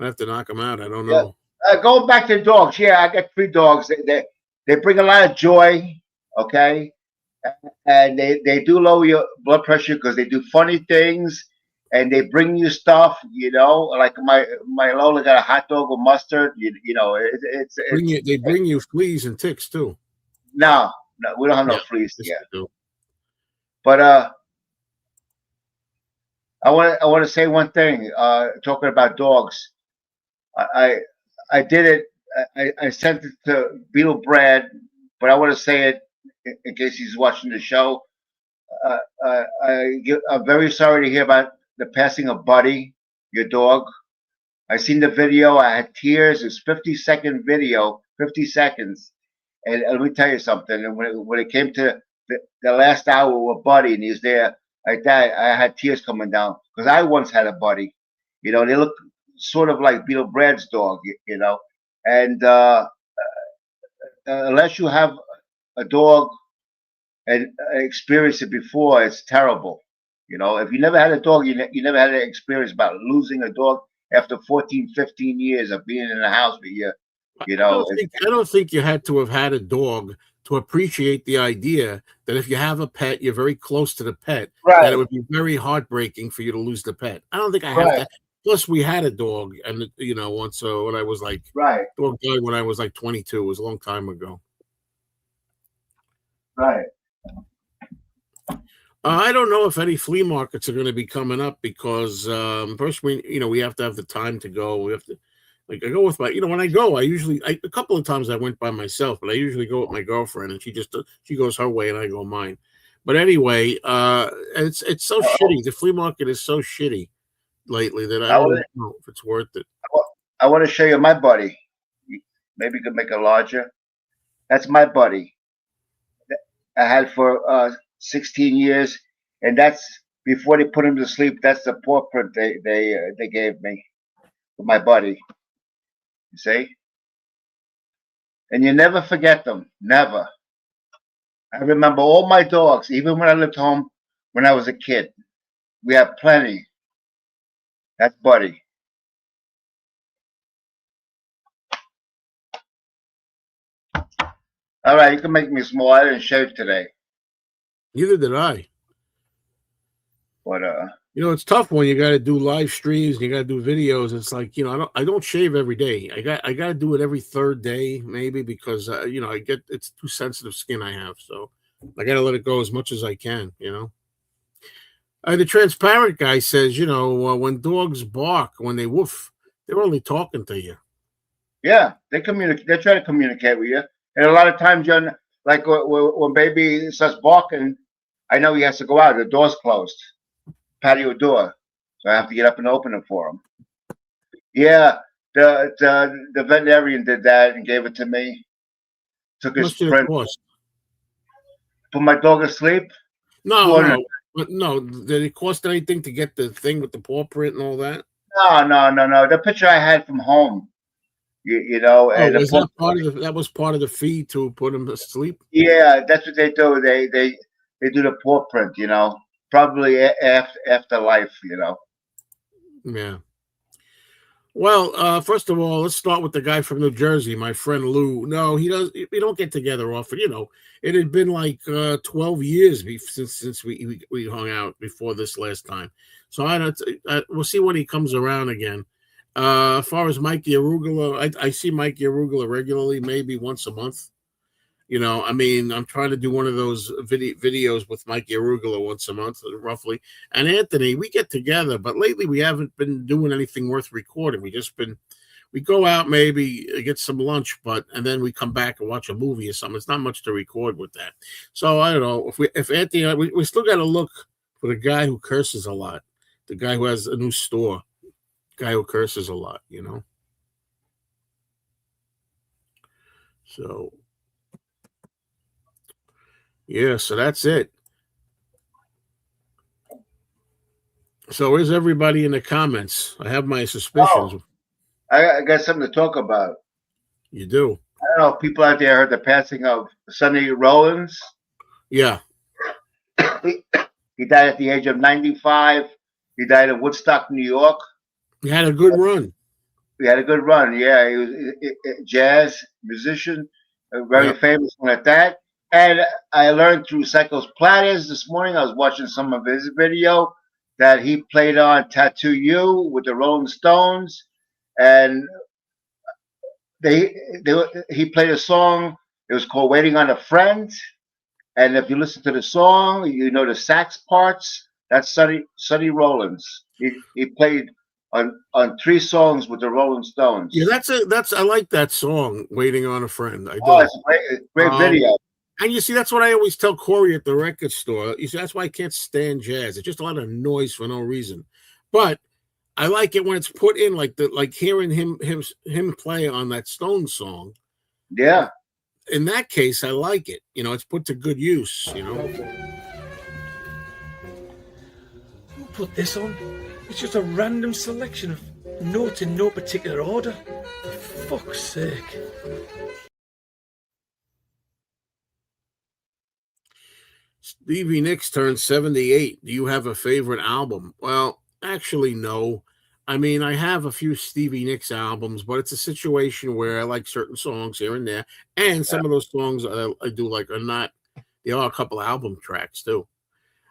have to knock them out. I don't know. Going back to dogs, I got 3 dogs. They bring a lot of joy, okay, and they do lower your blood pressure because they do funny things, and they bring you stuff, like my Lola got a hot dog with mustard. They bring you fleas and ticks too. No, we don't have no fleas yet. But I want to say one thing. Talking about dogs, I did it. I sent it to Beetle Brad, but I want to say it in case he's watching the show. I'm very sorry to hear about the passing of Buddy, your dog. I seen the video. I had tears. It's 50-second video, 50 seconds. And let me tell you something. And when it came to the last hour with Buddy, and he was there like that, I had tears coming down because I once had a Buddy. They look sort of like Beetle Brad's dog, and unless you have a dog and experienced it before, it's terrible. If you never had a dog, you never had an experience about losing a dog after 14, 15 years of being in the house with you. I don't think you had to have had a dog to appreciate the idea that if you have a pet, you're very close to the pet, that it would be very heartbreaking for you to lose the pet. I don't think I have that. Plus, we had a dog, and once when I was like dog died when I was like 22. It was a long time ago. Right. I don't know if any flea markets are going to be coming up because first we have to have the time to go. We have to I go with my when I go, a couple of times I went by myself, but I usually go with my girlfriend, and she goes her way and I go mine. But anyway, it's so shitty. The flea market is so shitty lately that I don't know if it's worth it. I want to show you my buddy. Maybe you could make it larger. That's my buddy. I had for 16 years, and that's before they put him to sleep. That's the paw print they gave me for my buddy. You see, and you never forget them. Never. I remember all my dogs, even when I lived home when I was a kid. We had plenty. That's Buddy. All right, you can make me small. I didn't shave today, Neither did I. but You know, it's tough when you got to do live streams and you got to do videos. It's like, I don't shave every day. I got to do it every third day maybe because I get it's too sensitive skin I have, so I got to let it go as much as I can. The transparent guy says, when dogs bark, when they woof, they're only talking to you. yeah, they communicate. They try to communicate with you, and a lot of times, like when baby starts barking, I know he has to go out. The door's closed, patio door, so I have to get up and open it for him. Yeah, the veterinarian did that and gave it to me. Took How his much did it print, cost? put my dog asleep. No, 200. no, but no. Did it cost anything to get the thing with the paw print and all that? No. The picture I had from home, you know, Oh, and was that part of that was part of the fee to put him to sleep? yeah, that's what they do. They do the paw print, probably after life, Yeah. Well, first of all, let's start with the guy from New Jersey, my friend Lou. No, he does. We don't get together often. It had been like 12 years since we hung out before this last time. So we'll see when he comes around again. As far as Mikey Arugula, I see Mikey Arugula regularly, maybe once a month. I'm trying to do one of those videos with Mikey Arugula once a month, roughly. And Anthony, we get together, but lately we haven't been doing anything worth recording. We go out, maybe get some lunch, and then we come back and watch a movie or something. It's not much to record with that. So I don't know if Anthony, we still got to look for the guy who curses a lot, the guy who has a new store, guy who curses a lot. So. Yeah, so that's it. So where's everybody in the comments? I have my suspicions. Oh, I got something to talk about. You do? I don't know if people out there heard the passing of Sonny Rollins. Yeah. He died at the age of 95. He died in Woodstock, New York. He had a good run. He had a good run. Yeah, he was a jazz musician, a very famous one at that. And I learned through Psychos Platters this morning. I was watching some of his video that he played on Tattoo You with the Rolling Stones, and he played a song. It was called "Waiting on a Friend." And if you listen to the song, you know the sax parts. That's Sonny Rollins. He played on 3 songs with the Rolling Stones. Yeah, I like that song, "Waiting on a Friend." I do. Oh, it's a great video. And you see, that's what I always tell Corey at the record store. You see, that's why I can't stand jazz. It's just a lot of noise for no reason. But I like it when it's put in like hearing him play on that Stones song. Yeah. In that case, I like it. It's put to good use. Who put this on? It's just a random selection of notes in no particular order. For fuck's sake. Stevie Nicks turned 78. Do you have a favorite album? Well, actually, no. I mean, I have a few Stevie Nicks albums, but it's a situation where I like certain songs here and there. And some of those songs I do like are not, they are a couple album tracks too.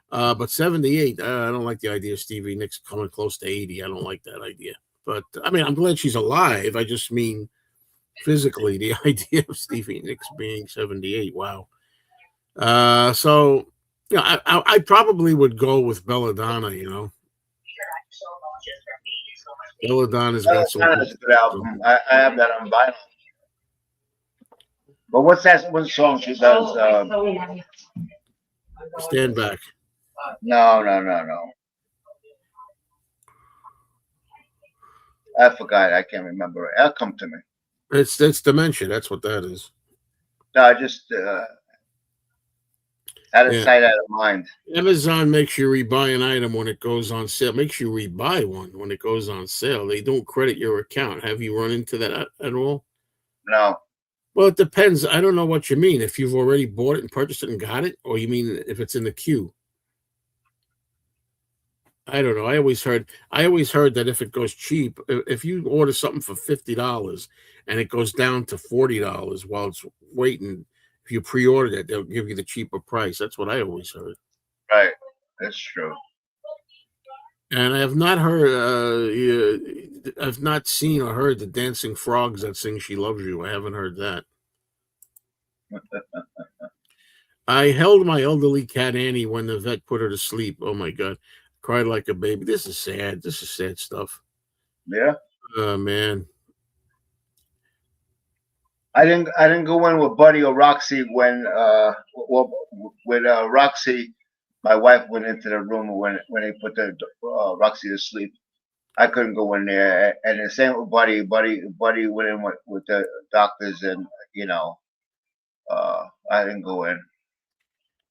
But 78, I don't like the idea of Stevie Nicks coming close to 80. I don't like that idea. But I mean, I'm glad she's alive. I just mean physically, the idea of Stevie Nicks being 78. Wow. So I probably would go with Belladonna. Belladonna's got some That's a good album. I have that on vinyl. But what's that one song she does? Stand Back. No. I forgot. I can't remember it. It'll come to me. It's dementia. That's what that is. No, I just out of sight, out of mind. Amazon makes you rebuy an item when it goes on sale. Makes you rebuy one when it goes on sale. They don't credit your account. Have you run into that at all? No. Well, it depends. I don't know what you mean. If you've already bought it and purchased it and got it, or you mean if it's in the queue. I don't know. I always heard that if it goes cheap, if you order something for $50 and it goes down to $40 while it's waiting, if you pre-order it, they'll give you the cheaper price. That's what I always heard. Right. That's true. And I have not heard, I've not seen or heard the dancing frogs that sing "She Loves You." I haven't heard that. I held my elderly cat Annie when the vet put her to sleep. Oh my God. Cried like a baby. This is sad. This is sad stuff. Yeah. Oh man. I didn't go in with Buddy or Roxy when with Roxy, my wife went into the room when they put the Roxy to sleep. I couldn't go in there, and the same with Buddy. Buddy went in with the doctors, and I didn't go in.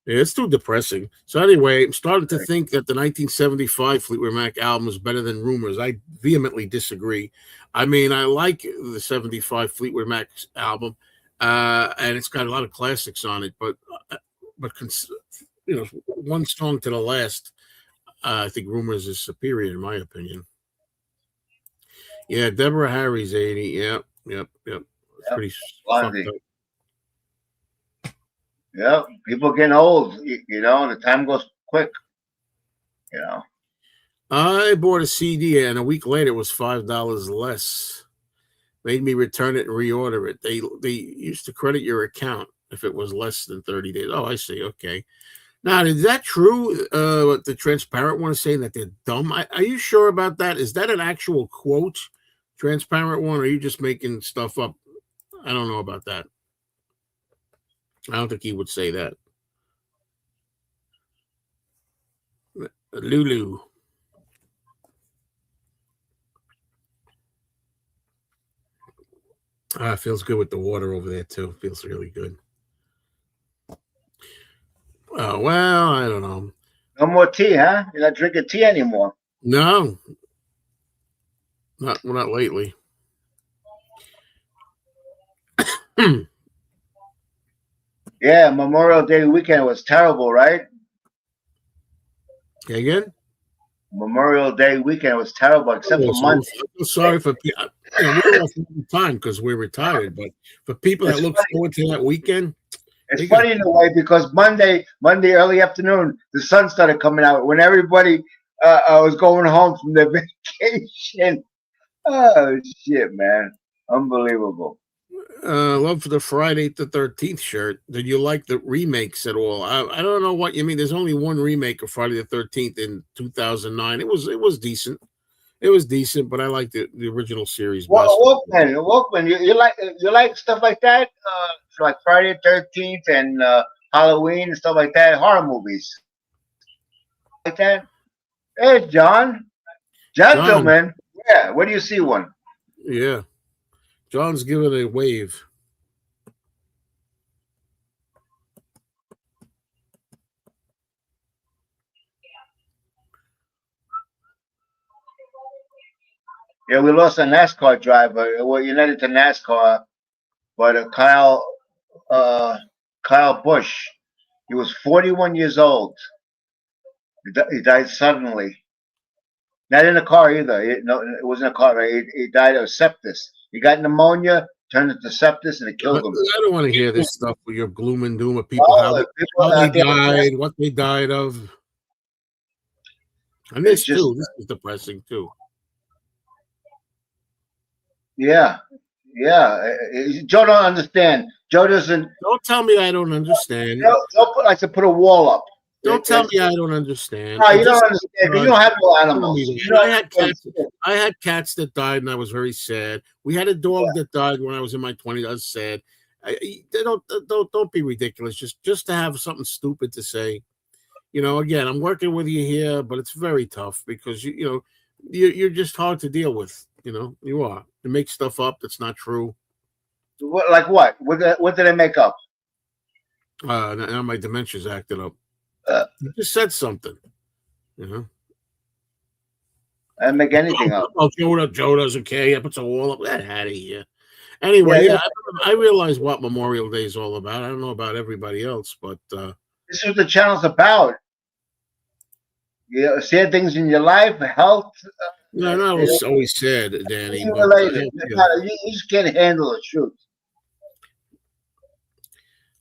Yeah, it's too depressing. So anyway, I'm starting to think that the 1975 Fleetwood Mac album is better than Rumors. I vehemently disagree. I mean, I like the 75 Fleetwood Mac album, and it's got a lot of classics on it. But one song to the last, I think Rumors is superior in my opinion. Yeah, Deborah Harry's 80. Yep. It's pretty fucked up. Yeah, people getting old. The time goes quick. I bought a CD and a week later it was $5 less. Made me return it and reorder it. They used to credit your account if it was less than 30 days. Oh, I see. Okay. Now, is that true? The Transparent one is saying that they're dumb. Are you sure about that? Is that an actual quote, Transparent one, or are you just making stuff up? I don't know about that. I don't think he would say that. Lulu. Feels good with the water over there, too. Feels really good. Oh, well, I don't know. No more tea, huh? You're not drinking tea anymore. No. Not lately. Yeah, Memorial Day weekend was terrible, right? Okay, again? Memorial Day weekend was terrible, except for Monday. I'm sorry for people. We're off all the time because we're retired, but for people that look forward to that weekend, it's funny in a way because Monday early afternoon, the sun started coming out when everybody was going home from their vacation. Oh shit, man! Unbelievable. Love for the Friday the 13th shirt. Did you like the remakes at all? I don't know what you mean. There's only one remake of Friday the 13th in 2009. It was decent. It was decent, but I like the original series best. Walkman. You like stuff like that? Like Friday the 13th and Halloween and stuff like that. Horror movies like that. Hey, John. Gentlemen. Yeah. Where do you see one? Yeah. John's giving a wave. Yeah, we lost a NASCAR driver. Well, united to NASCAR, but Kyle Busch. He was 41 years old. He died suddenly. Not in a car either. It wasn't a car. Right? He died of sepsis. He got pneumonia, turned into sepsis, and it killed him. I don't want to hear this stuff with your gloom and doom of people, how they died, what they died of. And this too. This is depressing too. Yeah. Joe don't understand. Joe doesn't. Don't tell me I don't understand. Joe likes to put a wall up. Don't tell me I don't understand. No, you don't understand because you don't have no animals. I had cats that died, and I was very sad. We had a dog that died when I was in my 20s. I was sad. Don't be ridiculous. Just to have something stupid to say. Again, I'm working with you here, but it's very tough because you're just hard to deal with. You are. You make stuff up that's not true. Like what? What did I make up? Now my dementia's acted up. You just said something. I didn't make anything up. Oh, Joe doesn't care. He puts a wall up. Get out of here. Anyway, Yeah, yeah, I realize what Memorial Day is all about. I don't know about everybody else, but this is what the channel's about. You know, sad things in your life, health, no, not you know, always sad, Danny, everything but related. yeah. You just can't handle the truth.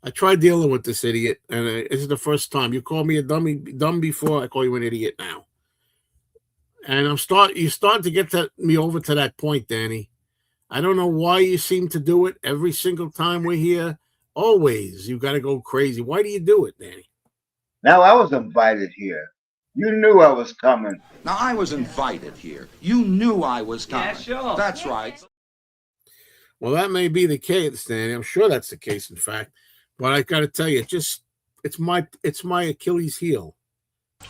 I tried dealing with this idiot, and this is the first time. You called me a dumb before. I call you an idiot now, and you're starting to get me over to that point, Danny. I don't know why you seem to do it every single time we're here. Always, you got to go crazy. Why do you do it, Danny? Now I was invited here. You knew I was coming. Now, I was invited here. You knew I was coming. Yeah, sure. That's right. Well, that may be the case, Danny. I'm sure that's the case, in fact. But I got to tell you, it's my Achilles heel.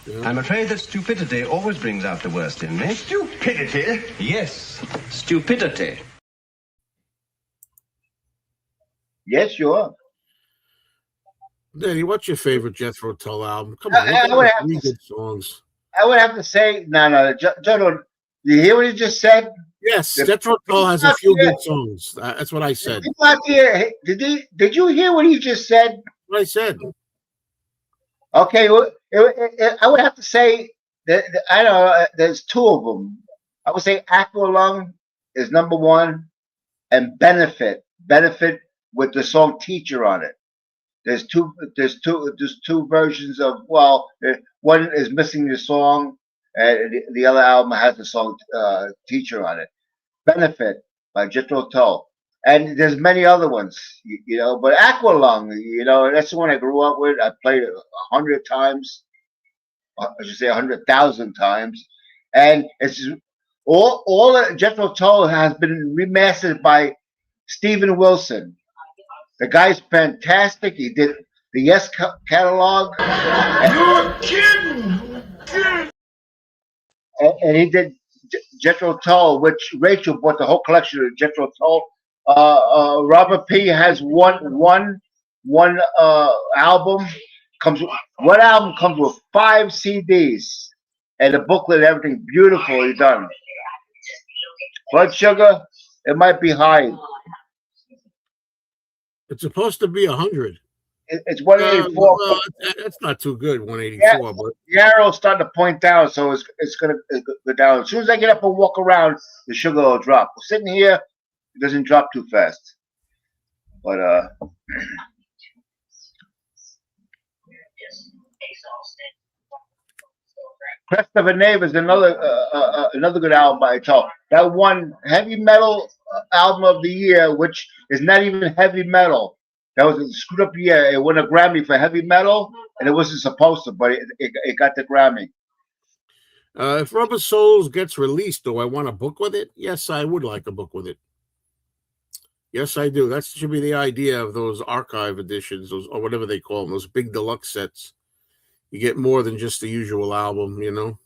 You know? I'm afraid that stupidity always brings out the worst in me. Stupidity? Yes, stupidity. Yes, you are. Danny, what's your favorite Jethro Tull album? Come on, I would have three to- good songs. I would have to say, no. John, you hear what he just said? Yes, The- Jethro Tull has a few good songs. That's what I said. People out there, did you hear what he just said? What I said. Okay, well, I would have to say that I don't know. There's two of them. I would say Aqualung is number one, and Benefit with the song "Teacher" on it. There's two versions of. Well, one is missing the song, and the other album has the song "Teacher" on it. Benefit by Jethro Tull. And there's many other ones, you know, but Aqualung, you know, that's the one I grew up with. I played it 100 times. I should say 100,000 times. And it's all of Jethro Tull has been remastered by Stephen Wilson. The guy's fantastic. He did the Yes catalog. You're kidding! And he did Jethro Tull, which Rachel bought the whole collection of Jethro Tull. Robert P has one album. One album comes with 5 CDs and a booklet and everything beautifully done. Blood sugar, it might be high. It's supposed to be 100. It's 184. Well, that's not too good, 184. But The arrow's starting to point down, so it's gonna go down. As soon as I get up and walk around, the sugar will drop. Sitting here, it doesn't drop too fast. But Crest of a Knave is another good album by Tull. That won heavy metal album of the year, which is not even heavy metal. That was a screwed up year. It won a Grammy for heavy metal, and it wasn't supposed to, but it got the Grammy. if Rubber Souls gets released, do I want a book with it? Yes, I would like a book with it. Yes, I do. That should be the idea of those archive editions, those or whatever they call them, those big deluxe sets. You get more than just the usual album, you know.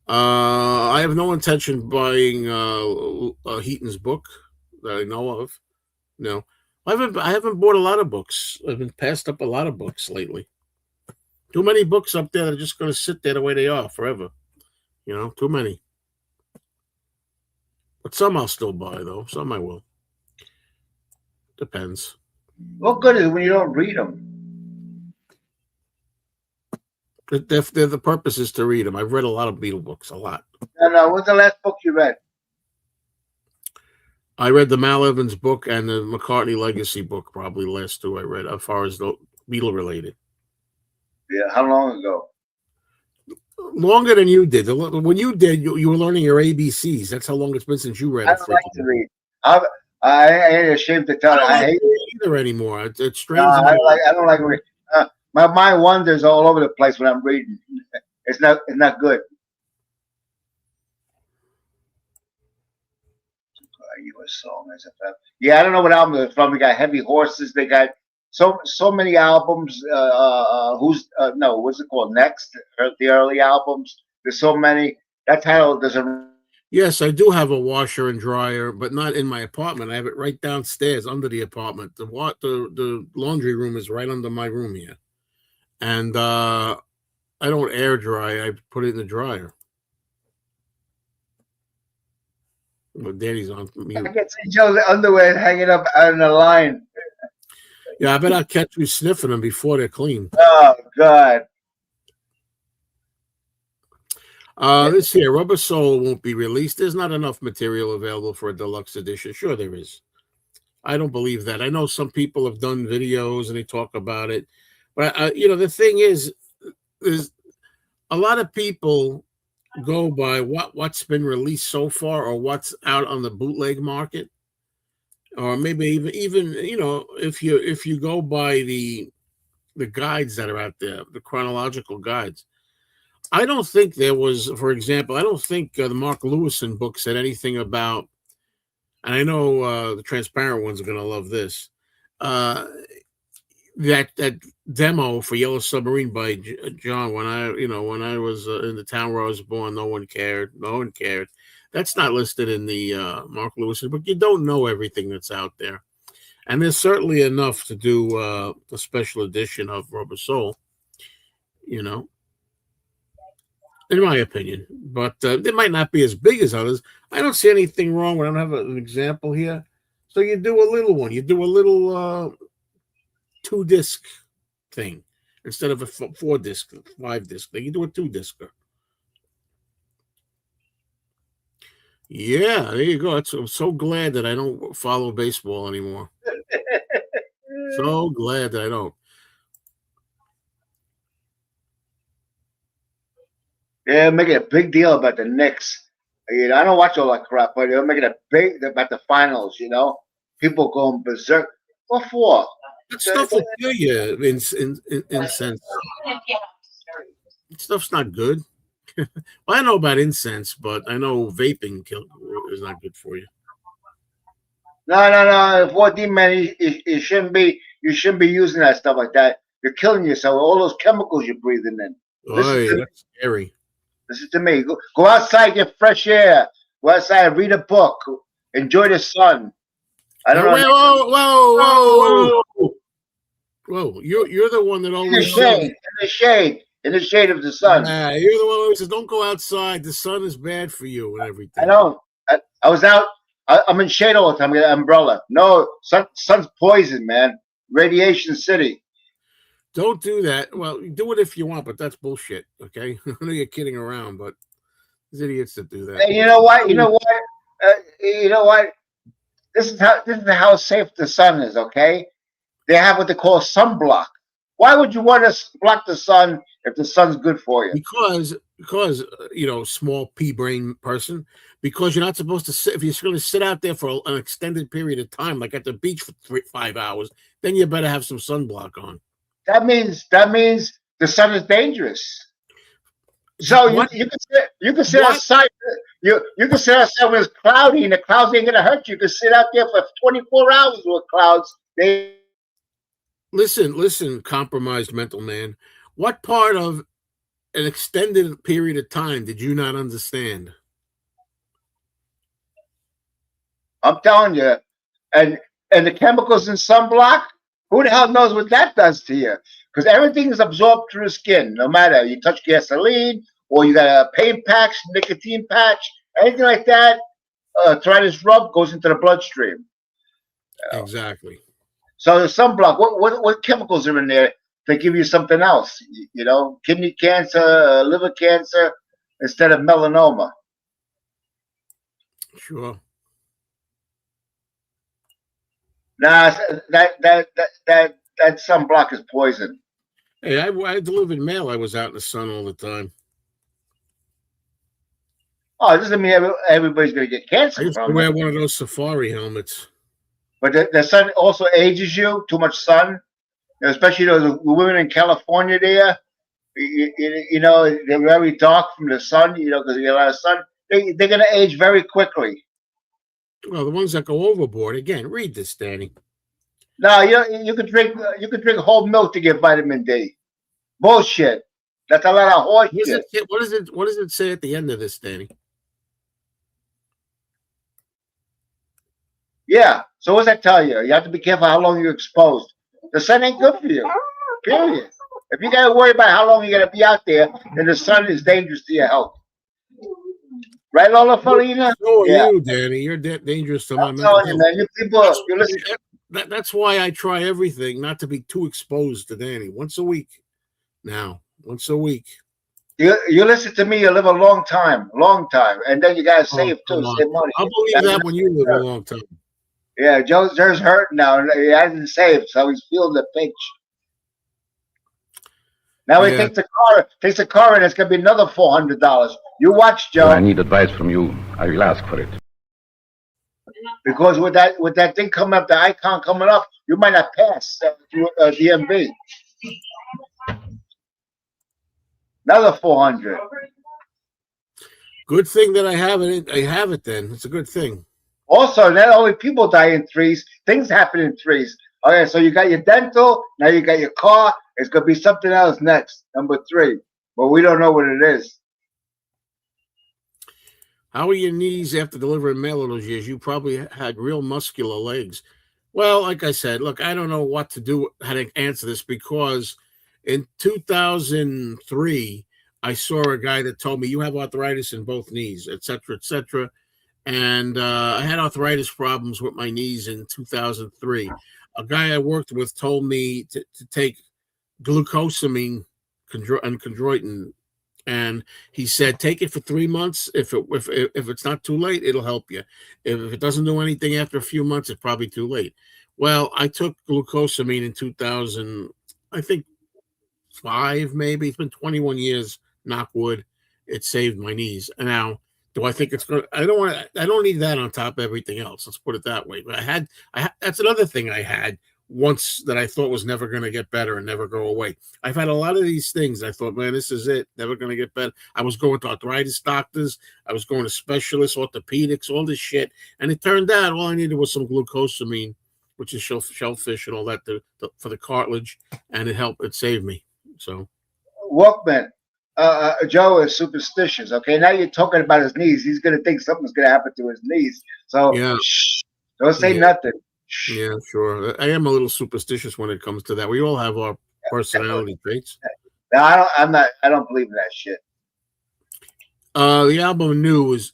I have no intention of buying Heaton's book that I know of. No, I haven't bought a lot of books. I've been passed up a lot of books lately. Too many books up there that are just going to sit there the way they are forever. You know, too many. But some I'll still buy, though. Some I will. Depends. What good is it when you don't read them? The purpose is to read them. I've read a lot of Beatle books, a lot. No. What's the last book you read? I read the Mal Evans book and the McCartney Legacy book, probably the last two I read, as far as the Beatle related. Yeah, how long ago? Longer than you did. When you did, you were learning your ABCs. That's how long it's been since you read I it. don't like to read. I ain't ashamed to tell you. I hate it. Either anymore. It's strange. No, I don't like reading. My mind wanders all over the place when I'm reading. It's not good. U.S. song as a yeah, I don't know what album they're from. We got Heavy Horses. They got so many albums. What's it called? Next, the early albums. There's so many. That title doesn't. Yes, I do have a washer and dryer, but not in my apartment. I have it right downstairs under the apartment. The laundry room is right under my room here, and I don't air dry. I put it in the dryer. Well, Danny's on I mute. can see Joe's underwear hanging up on the line. Yeah, I bet I'll catch you sniffing them before they're clean. Oh God. This here, Rubber Soul won't be released. There's not enough material available for a deluxe edition. Sure, there is. I don't believe that. I know some people have done videos and they talk about it, but the thing is a lot of people go by what's been released so far or what's out on the bootleg market, or maybe even if you go by the guides that are out there, the chronological guides. I don't think there was, for example, I don't think the Mark Lewison book said anything about, and I know the transparent ones are going to love this, that demo for Yellow Submarine by John. When I was in the town where I was born, no one cared. That's not listed in the Mark Lewison book. You don't know everything that's out there, and there's certainly enough to do a special edition of Rubber Soul. In my opinion, but they might not be as big as others. I don't see anything wrong. I don't have an example here. So you do a little one. You do a little 2-disc thing instead of a 4-disc, 5-disc thing. You do a 2-discer. Yeah, there you go. I'm so glad that I don't follow baseball anymore. So glad that I don't. Yeah, making a big deal about the Knicks. I don't watch all that crap, but they're making a big about the finals. People going berserk. What for? That stuff will kill you in incense. Stuff's not good. Well, I know about incense, but I know vaping is not good for you. No. 14 man, you shouldn't be. You shouldn't be using that stuff like that. You're killing yourself with all those chemicals you're breathing in. Oh, that's scary. Listen to me. Go outside, get fresh air. Go outside, read a book, enjoy the sun. I don't know. Whoa! You're the one that always in the shade of the sun. Nah, you're the one who always says, "Don't go outside. The sun is bad for you and everything." I know. I was out. I'm in shade all the time. I got an umbrella. No, sun's poison, man. Radiation City. Don't do that. Well, do it if you want, but that's bullshit. Okay, I know you're kidding around, but there's idiots that do that. And you know what? This is how safe the sun is. Okay, they have what they call sunblock. Why would you want to block the sun if the sun's good for you? Because small pea brain person. Because you're not supposed to sit. If you're going to sit out there for an extended period of time, like at the beach for 5 hours, then you better have some sunblock on. That means the sun is dangerous. So you can sit outside. You can sit outside when it's cloudy and the clouds ain't gonna hurt you. You can sit out there for 24 hours with clouds. Listen, compromised mental man. What part of an extended period of time did you not understand? I'm telling you, and the chemicals in sunblock. Who the hell knows what that does to you? Because everything is absorbed through the skin. No matter you touch gasoline or you got a paint patch, nicotine patch, anything like that, arthritis rub goes into the bloodstream. Exactly. So the sunblock, what chemicals are in there that give you something else? Kidney cancer, liver cancer, instead of melanoma. Sure. Nah, that sunblock is poison. Hey, I delivered mail. I was out in the sun all the time. Oh, it doesn't mean everybody's going to get cancer. I used to wear one of those safari helmets. But the sun also ages you. Too much sun, especially the women in California. There, they're very dark from the sun. Because they get a lot of sun. They're going to age very quickly. Well, the ones that go overboard. Again, read this, Danny. No, you could drink whole milk to get vitamin D. Bullshit. That's a lot of horse shit. What does it say at the end of this, Danny? Yeah. So what does that tell you? You have to be careful how long you're exposed. The sun ain't good for you. Period. If you got to worry about how long you're going to be out there, then the sun is dangerous to your health. Right, Lola Felina? So are Yeah. you, Danny. You're dangerous to my I'm mental telling you, health. man. You people, That's you listen. that's why I try everything not to be too exposed to Danny. Once a week now. Once a week. You listen to me. You live a long time, and then you gotta Oh, save too, come on. save money. I'll believe that when you live a long time. Yeah, Joe's hurting now. He hasn't saved, so he's feeling the pinch. Now he Yeah. takes a car, and it's gonna be another $400. You watch, When I Joe, need advice from you, I will ask for it. because with that thing coming up, the icon coming up, you might not pass through DMV. Another 400. Good thing that I have it. I have it. Then it's a good thing. Also, not only people die in threes, things happen in threes. Okay, so you got your dental, now you got your car. It's gonna be something else next, number 3, but we don't know what it is. How are your knees after delivering mail all those years? You probably had real muscular legs. Well, like I said, look, I don't know what to do, how to answer this, because in 2003, I saw a guy that told me you have arthritis in both knees, et cetera, et cetera. And I had arthritis problems with my knees in 2003. A guy I worked with told me to take glucosamine and chondroitin, and he said take it for 3 months. If it's not too late, it'll help you. If it doesn't do anything after a few months, it's probably too late. Well, I took glucosamine in 2000, I think 5 maybe. It's been 21 years. Knock wood. It saved my knees. And now, do I think it's going to? I don't need that on top of everything else. Let's put it that way. But that's another thing I had once that I thought was never going to get better and never go away. I've had a lot of these things. I thought, man, this is it. Never going to get better. I was going to arthritis doctors. I was going to specialists, orthopedics, all this shit. And it turned out all I needed was some glucosamine, which is shellfish and all that for the cartilage. And it helped. It saved me. So, Walkman, Joe is superstitious. Okay, now you're talking about his knees. He's gonna think something's gonna happen to his knees. So, yeah. shh, don't say Yeah. nothing. Yeah, sure. I am a little superstitious when it comes to that. We all have our personality traits. No, I don't believe in that shit. The album "New" is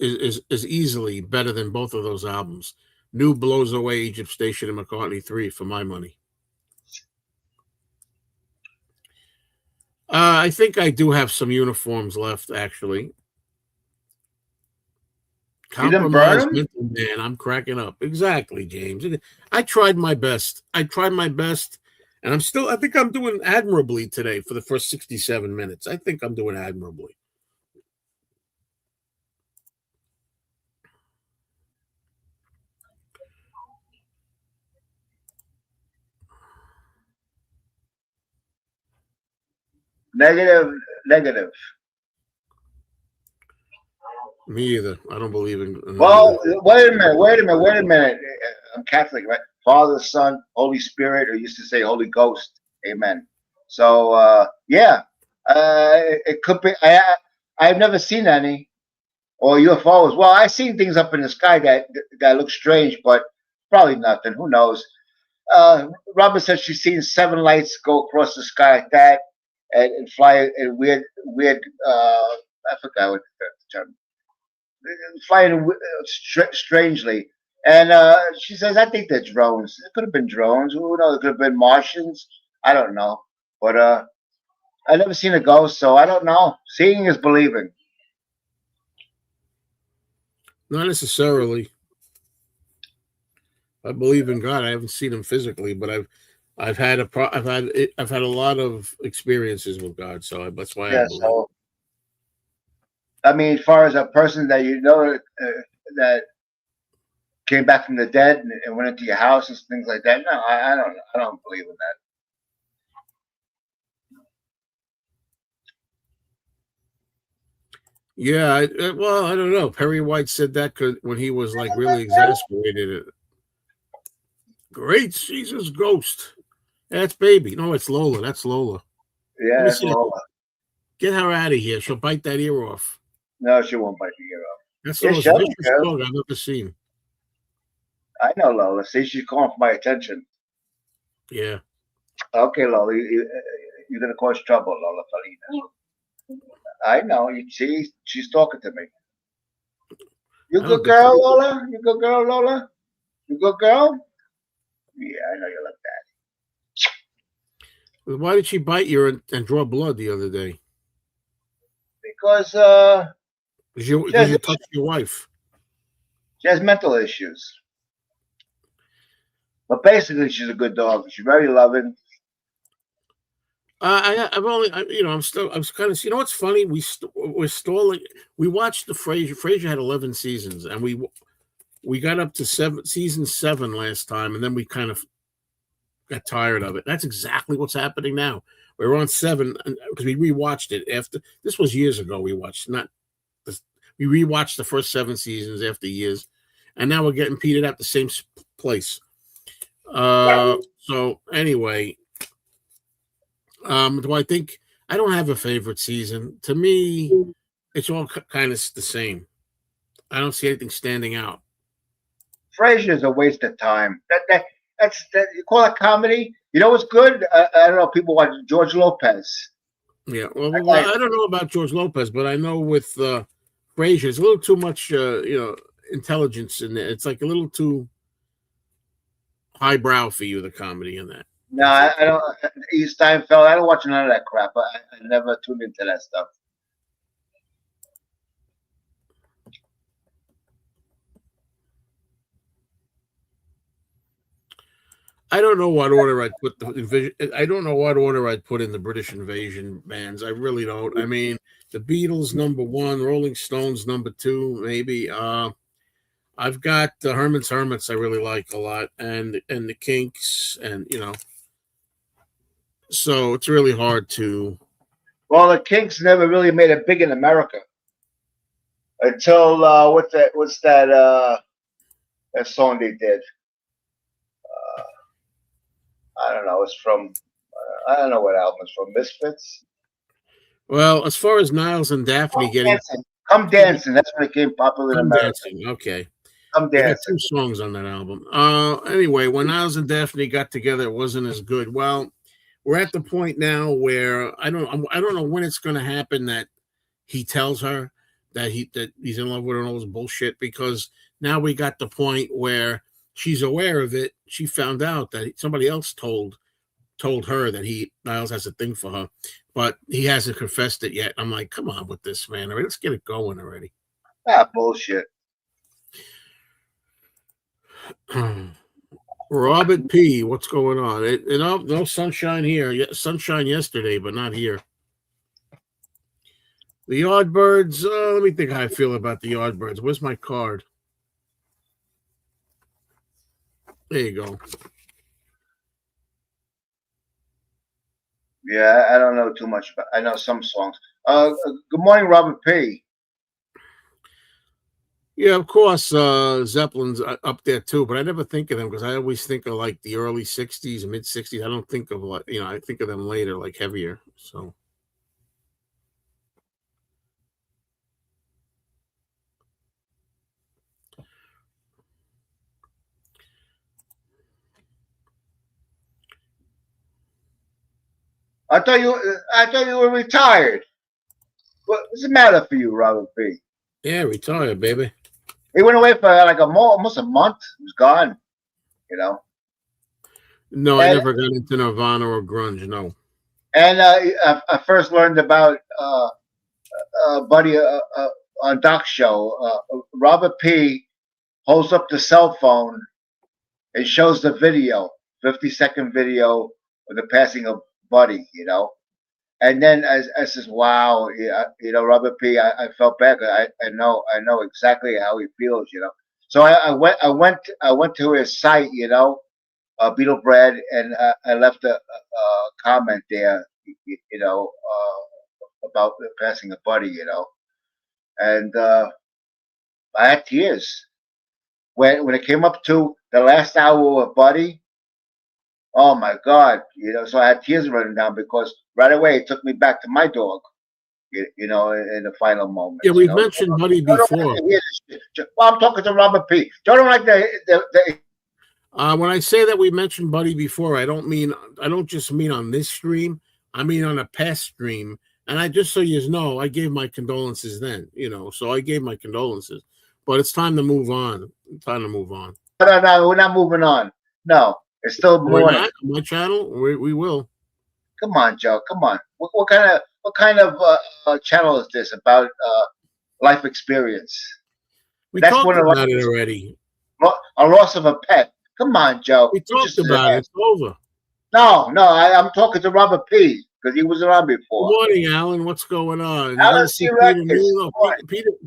easily better than both of those albums. "New" blows away Egypt Station and McCartney 3 for my money. I think I do have some uniforms left, actually. You didn't burn Compromised them? mental man. I'm cracking up. Exactly, James. I tried my best. And I think I'm doing admirably today for the first 67 minutes. I think I'm doing admirably. Negative. Me either. I don't believe in Well, wait a minute. I'm Catholic, right? Father, Son, Holy Spirit, or used to say Holy Ghost. Amen. So, yeah, it could be. I've never seen any or UFOs. Well, I've seen things up in the sky that look strange, but probably nothing. Who knows? Robin said she's seen 7 lights go across the sky like that and fly in weird. I forgot what the term. Flying strangely. And she says, I think they're drones. It could have been drones. Who knows? It could have been Martians. I don't know. But I never seen a ghost, so I don't know. Seeing is believing. Not necessarily. I believe in God. I haven't seen him physically, but I've had a lot of experiences with God, so that's why I believe. So, I mean, as far as a person that you know that came back from the dead and went into your house and things like that, no, I don't believe in that. Yeah, well, I don't know. Perry White said that when he was like really exasperated. Great Jesus ghost. That's baby. No, it's Lola. That's Lola. Yeah, that's Lola. Get her out of here. She'll bite that ear off. No, she won't bite the ear off. That's the most vicious dog I've ever seen. I know Lola. See, she's calling for my attention. Yeah. Okay, Lola, you're gonna cause trouble, Lola Felina. I know. You see, she's talking to me. You I good don't girl, Lola? You good girl, Lola? You good girl? Yeah, I know you like that. Why did she bite you and draw blood the other day? Because Because you touched your wife. she has mental issues. But basically, she's a good dog. She's very loving. I've only, I was kind of, you know what's funny? We're stalling. We watched the Frasier. Frasier had 11 seasons, and we got up to season 7 last time, and then we kind of got tired of it. That's exactly what's happening now. We're on 7 because we rewatched it after. This was years ago. We rewatched the first 7 seasons after years, and now we're getting peated at the same place. So anyway. Do I think I don't have a favorite season? To me, it's all kind of the same. I don't see anything standing out. Frasier is a waste of time. That's you call it comedy? You know what's good? I don't know. People watch George Lopez. Yeah, well, I don't know about George Lopez, but I know with Frasier, it's a little too much, intelligence in there. It's like a little too highbrow for you, the comedy in that. No, I don't. East Steinfeld. I don't watch none of that crap. I never tuned into that stuff. I don't know what order I'd put I don't know what order I'd put in the British invasion bands. I really don't. I mean, the Beatles #1, Rolling Stones #2, maybe. I've got Herman's Hermits. I really like a lot, and the Kinks, and so it's really hard to. Well, the Kinks never really made it big in America until what's that song they did? I don't know. It's from I don't know what album it's from. Misfits. Well, as far as Niles and Daphne getting Come Dancing. That's when it became popular in Come America. Dancing, okay. Come They got Dancing. 2 songs on that album. Anyway, when Niles and Daphne got together, it wasn't as good. Well, we're at the point now where I don't know when it's going to happen that he tells her that he's in love with her and all this bullshit, because now we got the point where she's aware of it. She found out that somebody else told her that Niles has a thing for her, but he hasn't confessed it yet. I'm like, come on with this, man. All right, let's get it going already. Ah, bullshit. Robert P, what's going on? No sunshine here. Sunshine yesterday, but not here. The Yardbirds. Let me think how I feel about the Yardbirds. Where's my card? There you go. Yeah, I don't know too much, but I know some songs. Good morning, Robert P. Yeah, of course, Zeppelin's up there too, but I never think of them because I always think of like the early '60s, mid '60s. I don't think of I think of them later, like heavier. So. I thought you were retired. What's the matter for you, Robert P? Yeah, retired, baby. He went away for like almost a month. He was gone. No, I never got into Nirvana or grunge. No. And I first learned about Buddy on Doc's show. Robert P. holds up the cell phone and shows the video, 50-second video of the passing of Buddy. And then I says, "Wow, Robert P. I felt bad. I know exactly how he feels. So I went to his site, Beetle Bread, and I left a comment there, about the passing of Buddy, and I had tears when it came up to the last hour of Buddy. Oh my God, so I had tears running down because right away it took me back to my dog, in the final moment. Yeah, we've mentioned Buddy before. Well, I'm talking to Robert P. Joe don't like the when I say that we mentioned Buddy before, I don't just mean on this stream. I mean on a past stream. And I just so you know, I gave my condolences then, so I gave my condolences. but it's time to move on. Time to move on. No, we're not moving on. No, it's still We're morning. not on my channel. We will. Come on, Joe. Come on. What kind of channel is this about life experience? We That's talked one of about it already. a loss of a pet. Come on, Joe. We You talked just about it. It's over. No, I'm talking to Robert P. because he was around Good before. morning, Alan. What's going on? You Alan gonna C. see Peter Records. Noon? Come on.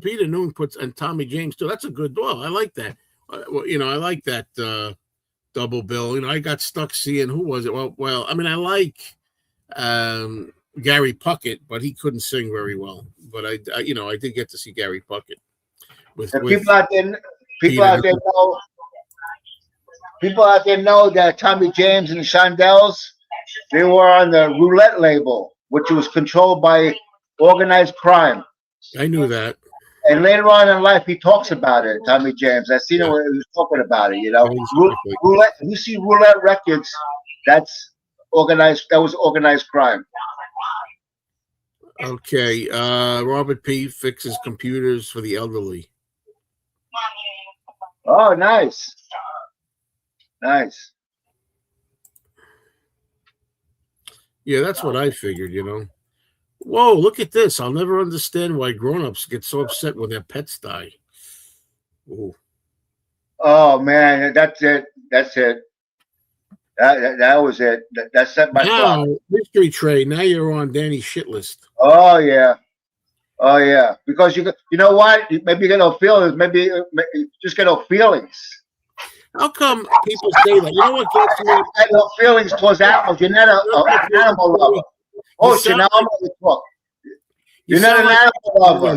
Peter Noon puts and Tommy James too. That's a good. Well, I like that. Well, I like that double bill. I got stuck seeing who was it. Well, I mean, I like Gary Puckett, but he couldn't sing very well. But I did get to see Gary Puckett with People out there know that Tommy James and the Shondells, they were on the Roulette label, which was controlled by organized crime. I knew that. And later on in life, he talks about it. Tommy James, I seen him when he was talking about it. Roulette. If you see Roulette Records, that's organized. That was organized crime. Okay, Robert P. fixes computers for the elderly. Oh, nice. Nice. Yeah, that's what I figured, Whoa, look at this. I'll never understand why grown-ups get so upset when their pets die. Ooh. Oh, man, that's it. That was it. That set my clock. Mystery Trade, now you're on Danny's shit list. Oh, yeah. Oh, yeah. Because you know what? Maybe you get no feelings. Maybe you just get no feelings. How come people say that? You know what gets me? I have no feelings towards animals. You're not an animal lover. Oh, now I'm going to talk. You're not an animal lover.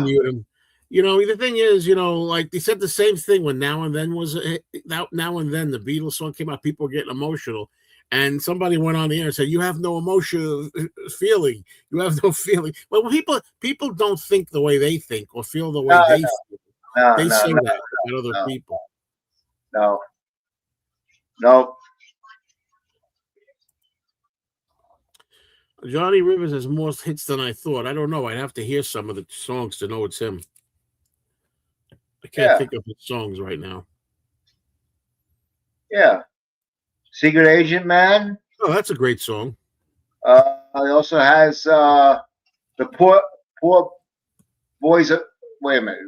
The thing is, like they said the same thing when Now and Then was Now and Then the Beatles song came out. People were getting emotional, and somebody went on the air and said, "You have no emotional feeling. You have no feeling." Well, people don't think the way they think or feel the way they feel. They say that about other people. No. Johnny Rivers has more hits than I thought. I don't know. I'd have to hear some of the songs to know it's him. I can't think of his songs right now. Yeah. Secret Agent Man. Oh, that's a great song. He also has the poor boys. Wait a minute.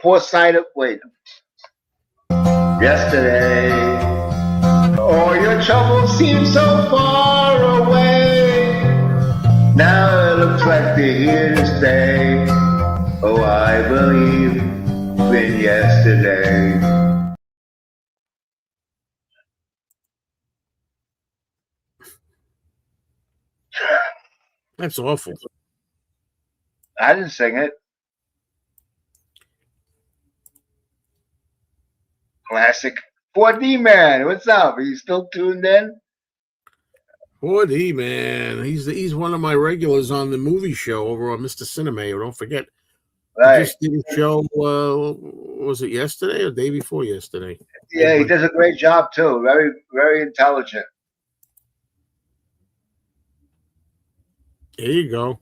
Poor side of Yesterday, all your troubles seem so far away. Now it looks like they're here to stay. Oh, I believe in yesterday. That's awful. I didn't sing it. Classic. 4D Man, what's up? Are you still tuned in? 4D Man, he's one of my regulars on the movie show over on Mr. Cinema. Don't forget, Right. He just did a show. Was it yesterday or the day before yesterday? Yeah, he does a great job too. Very, very intelligent. There you go.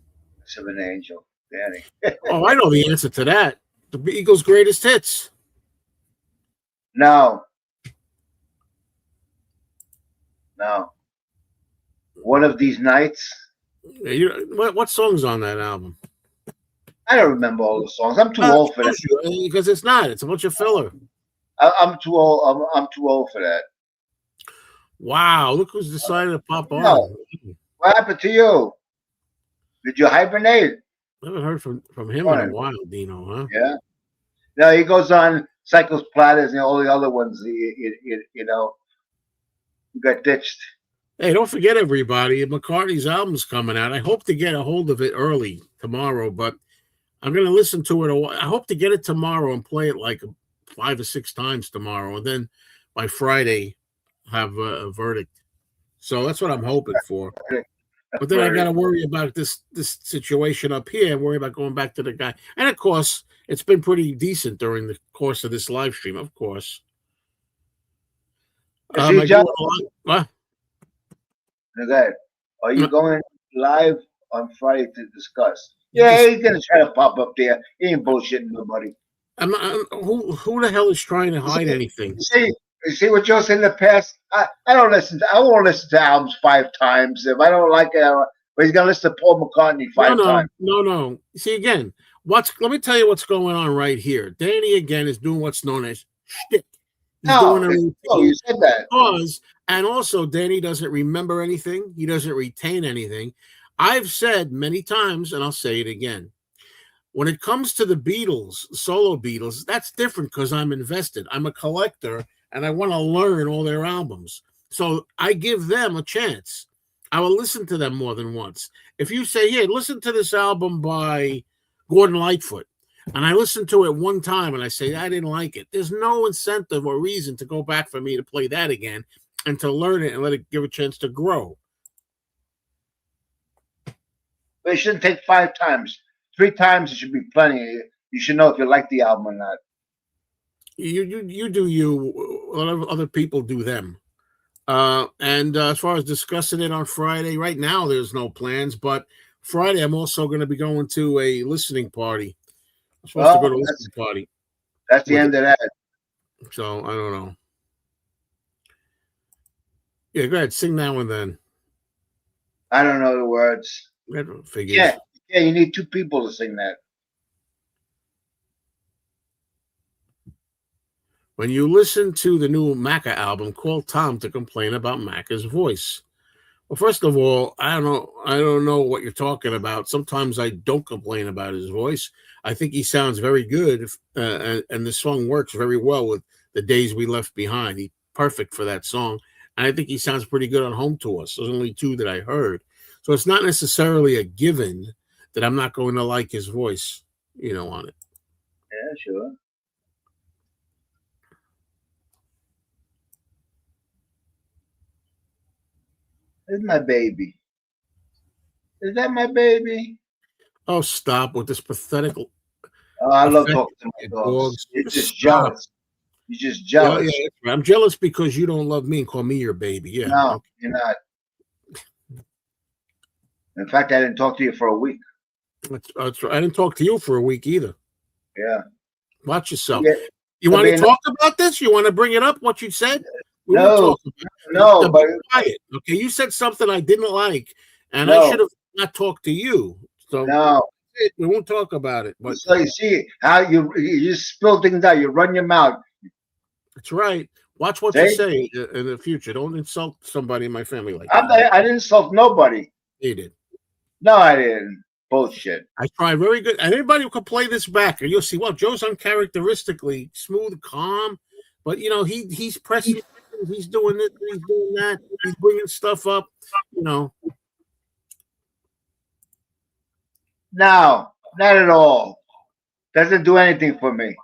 Of an angel, Danny. Oh, I know the answer to that. The Eagles' greatest hits. No. One of These Nights. What song's on that album? I don't remember all the songs. I'm too old for that. Because it's not. It's a bunch of filler. I'm too old. I'm too old for that. Wow! Look who's decided to pop on. No. What happened to you? Did you hibernate? I haven't heard from him in a while, Dino. Huh? Yeah. No, he goes on Cycles Platters and all the other ones. You got ditched. Hey, don't forget, everybody, McCartney's album's coming out. I hope to get a hold of it early tomorrow, but I'm going to listen to it. I hope to get it tomorrow and play it like 5 or 6 times tomorrow, and then by Friday have a verdict. So that's what I'm hoping for. But then I got to worry about this situation up here and worry about going back to the guy. And, of course, it's been pretty decent during the course of this live stream, of course. What? Okay. Are you going live on Friday to discuss? Yeah, he's gonna try to pop up there. He ain't bullshitting nobody. Who the hell is trying to hide anything? You see what Joe said in the past? I don't listen. I won't listen to albums 5 times. If I don't like it, but he's gonna listen to Paul McCartney five times. No. See again. Let me tell you what's going on right here. Danny again is doing what's known as shtick. He's doing a routine. You said that. And also Danny doesn't remember anything. He doesn't retain anything. I've said many times, and I'll say it again. When it comes to the Beatles, solo Beatles, that's different because I'm invested. I'm a collector, and I want to learn all their albums. So I give them a chance. I will listen to them more than once. If you say, "Hey, listen to this album by Gordon Lightfoot," and I listen to it one time and I say, "I didn't like it," there's no incentive or reason to go back for me to play that again and to learn it and let it give a chance to grow. But it shouldn't take 5 times. 3 times it should be plenty. You should know if you like the album or not. You do you. A lot of other people do them. And as far as discussing it on Friday, right now there's no plans. But Friday I'm also going to be going to a listening party. I'm supposed to go to a listening party. That's the end of that. So I don't know. Yeah, go ahead, sing now and then. I don't know the words. Yeah, you need 2 people to sing that. When you listen to the new Macca album, call Tom to complain about Macca's voice. Well, first of all, I don't know what you're talking about. Sometimes I don't complain about his voice. I think he sounds very good, and the song works very well with The Days We Left Behind. He's perfect for that song. And I think he sounds pretty good on Home to Us. There's only 2 that I heard. So it's not necessarily a given that I'm not going to like his voice, on it. Yeah, sure. This is my baby. Is that my baby? Oh, stop with this pathetic. Oh, I love talking to my dogs. You're just jealous. You're just jealous. Yeah. I'm jealous because you don't love me and call me your baby. Yeah. No, okay. You're not. In fact, I didn't talk to you for a week. That's right. I didn't talk to you for a week either. Yeah. Watch yourself. Yeah. You want to talk about this? You want to bring it up, what you said? No, but quiet. Okay, you said something I didn't like, and I should have not talked to you. So we won't talk about it. But so you see how you spill things out. You run your mouth. That's right. Watch what you say in the future. Don't insult somebody in my family like that. I didn't insult nobody. You did. No, I didn't. Bullshit. I try very good. And anybody who can play this back, and you'll see, well, Joe's uncharacteristically smooth, calm, but he's pressing, he's doing this, he's doing that, he's bringing stuff up, No, not at all. Doesn't do anything for me.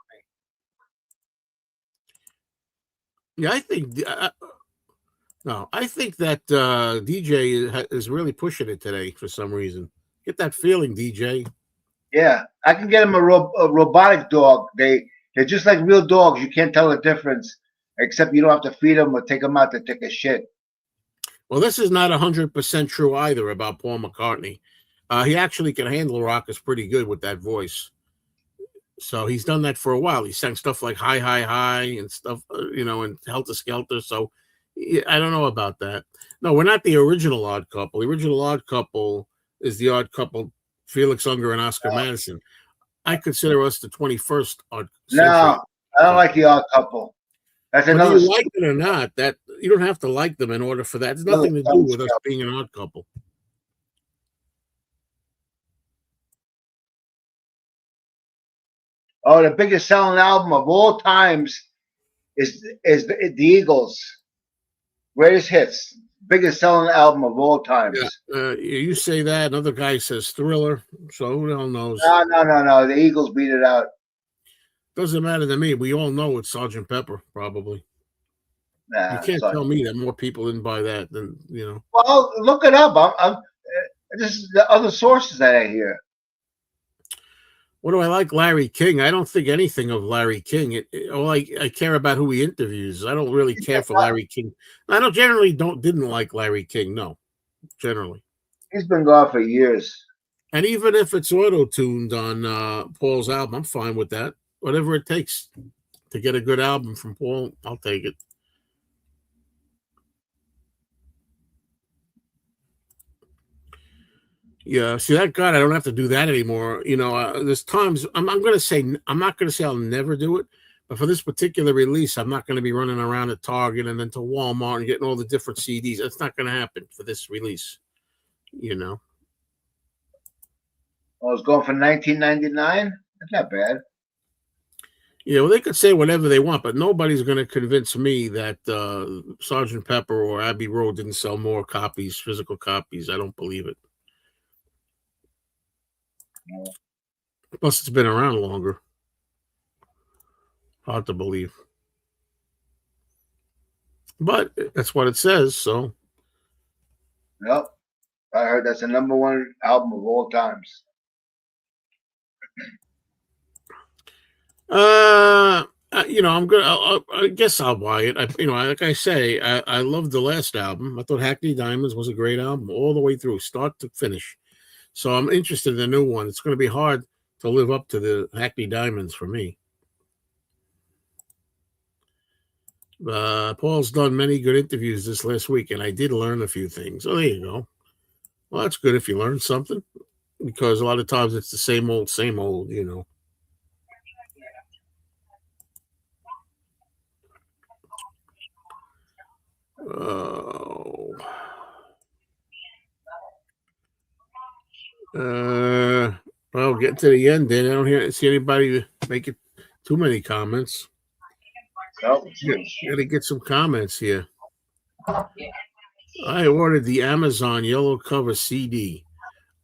Yeah, I think. No, I think that DJ is really pushing it today for some reason. Get that feeling, DJ. Yeah, I can get him a robotic dog. They're just like real dogs. You can't tell the difference, except you don't have to feed them or take them out to take a shit. Well, this is not 100% true either about Paul McCartney. He actually can handle rockers pretty good with that voice. So he's done that for a while. He sang stuff like Hi, Hi, Hi and stuff, and Helter Skelter. So I don't know about that. No, we're not the original Odd Couple. The original Odd Couple is the Odd Couple, Felix Unger and Oscar Madison. I consider us the 21st Odd Century. No, I don't like the Odd Couple. That's another. Whether you like it or not, that you don't have to like them in order for that. It's nothing to do with us being an odd couple. Oh, the biggest selling album of all times is the Eagles' greatest hits. Biggest selling album of all times. Yeah, you say that. Another guy says Thriller. So who the hell knows? No. The Eagles beat it out. Doesn't matter to me. We all know it's Sgt. Pepper, probably. Nah, you can't tell me that more people didn't buy that than Well, look it up. This is the other sources that I hear. What do I like? Larry King. I don't think anything of Larry King. I care about who he interviews. I don't really care for Larry King. I didn't like Larry King. No, generally. He's been gone for years. And even if it's auto-tuned on Paul's album, I'm fine with that. Whatever it takes to get a good album from Paul, I'll take it. Yeah, see that God, I don't have to do that anymore. You know, there's times I'm not going to say I'll never do it, but for this particular release, I'm not going to be running around at Target and then to Walmart and getting all the different CDs. That's not going to happen for this release. You know. I was going for 1999. That's not bad. Yeah, well, they could say whatever they want, but nobody's going to convince me that Sergeant Pepper or Abbey Road didn't sell more copies, physical copies. I don't believe it. Plus, it's been around longer. Hard to believe. But that's what it says, so. Yep. I heard that's the #1 album of all times. You know, I guess I'll buy it. Like I say, I loved the last album. I thought Hackney Diamonds was a great album all the way through, start to finish. So I'm interested in the new one. It's going to be hard to live up to the Hackney Diamonds for me. Paul's done many good interviews this last week, and I did learn a few things. Oh, there you go. Well, that's good if you learn something, because a lot of times it's the same old, you know. Well, getting to the end, then I don't see anybody making too many comments. Nope. Got to get some comments here. I ordered the Amazon yellow cover CD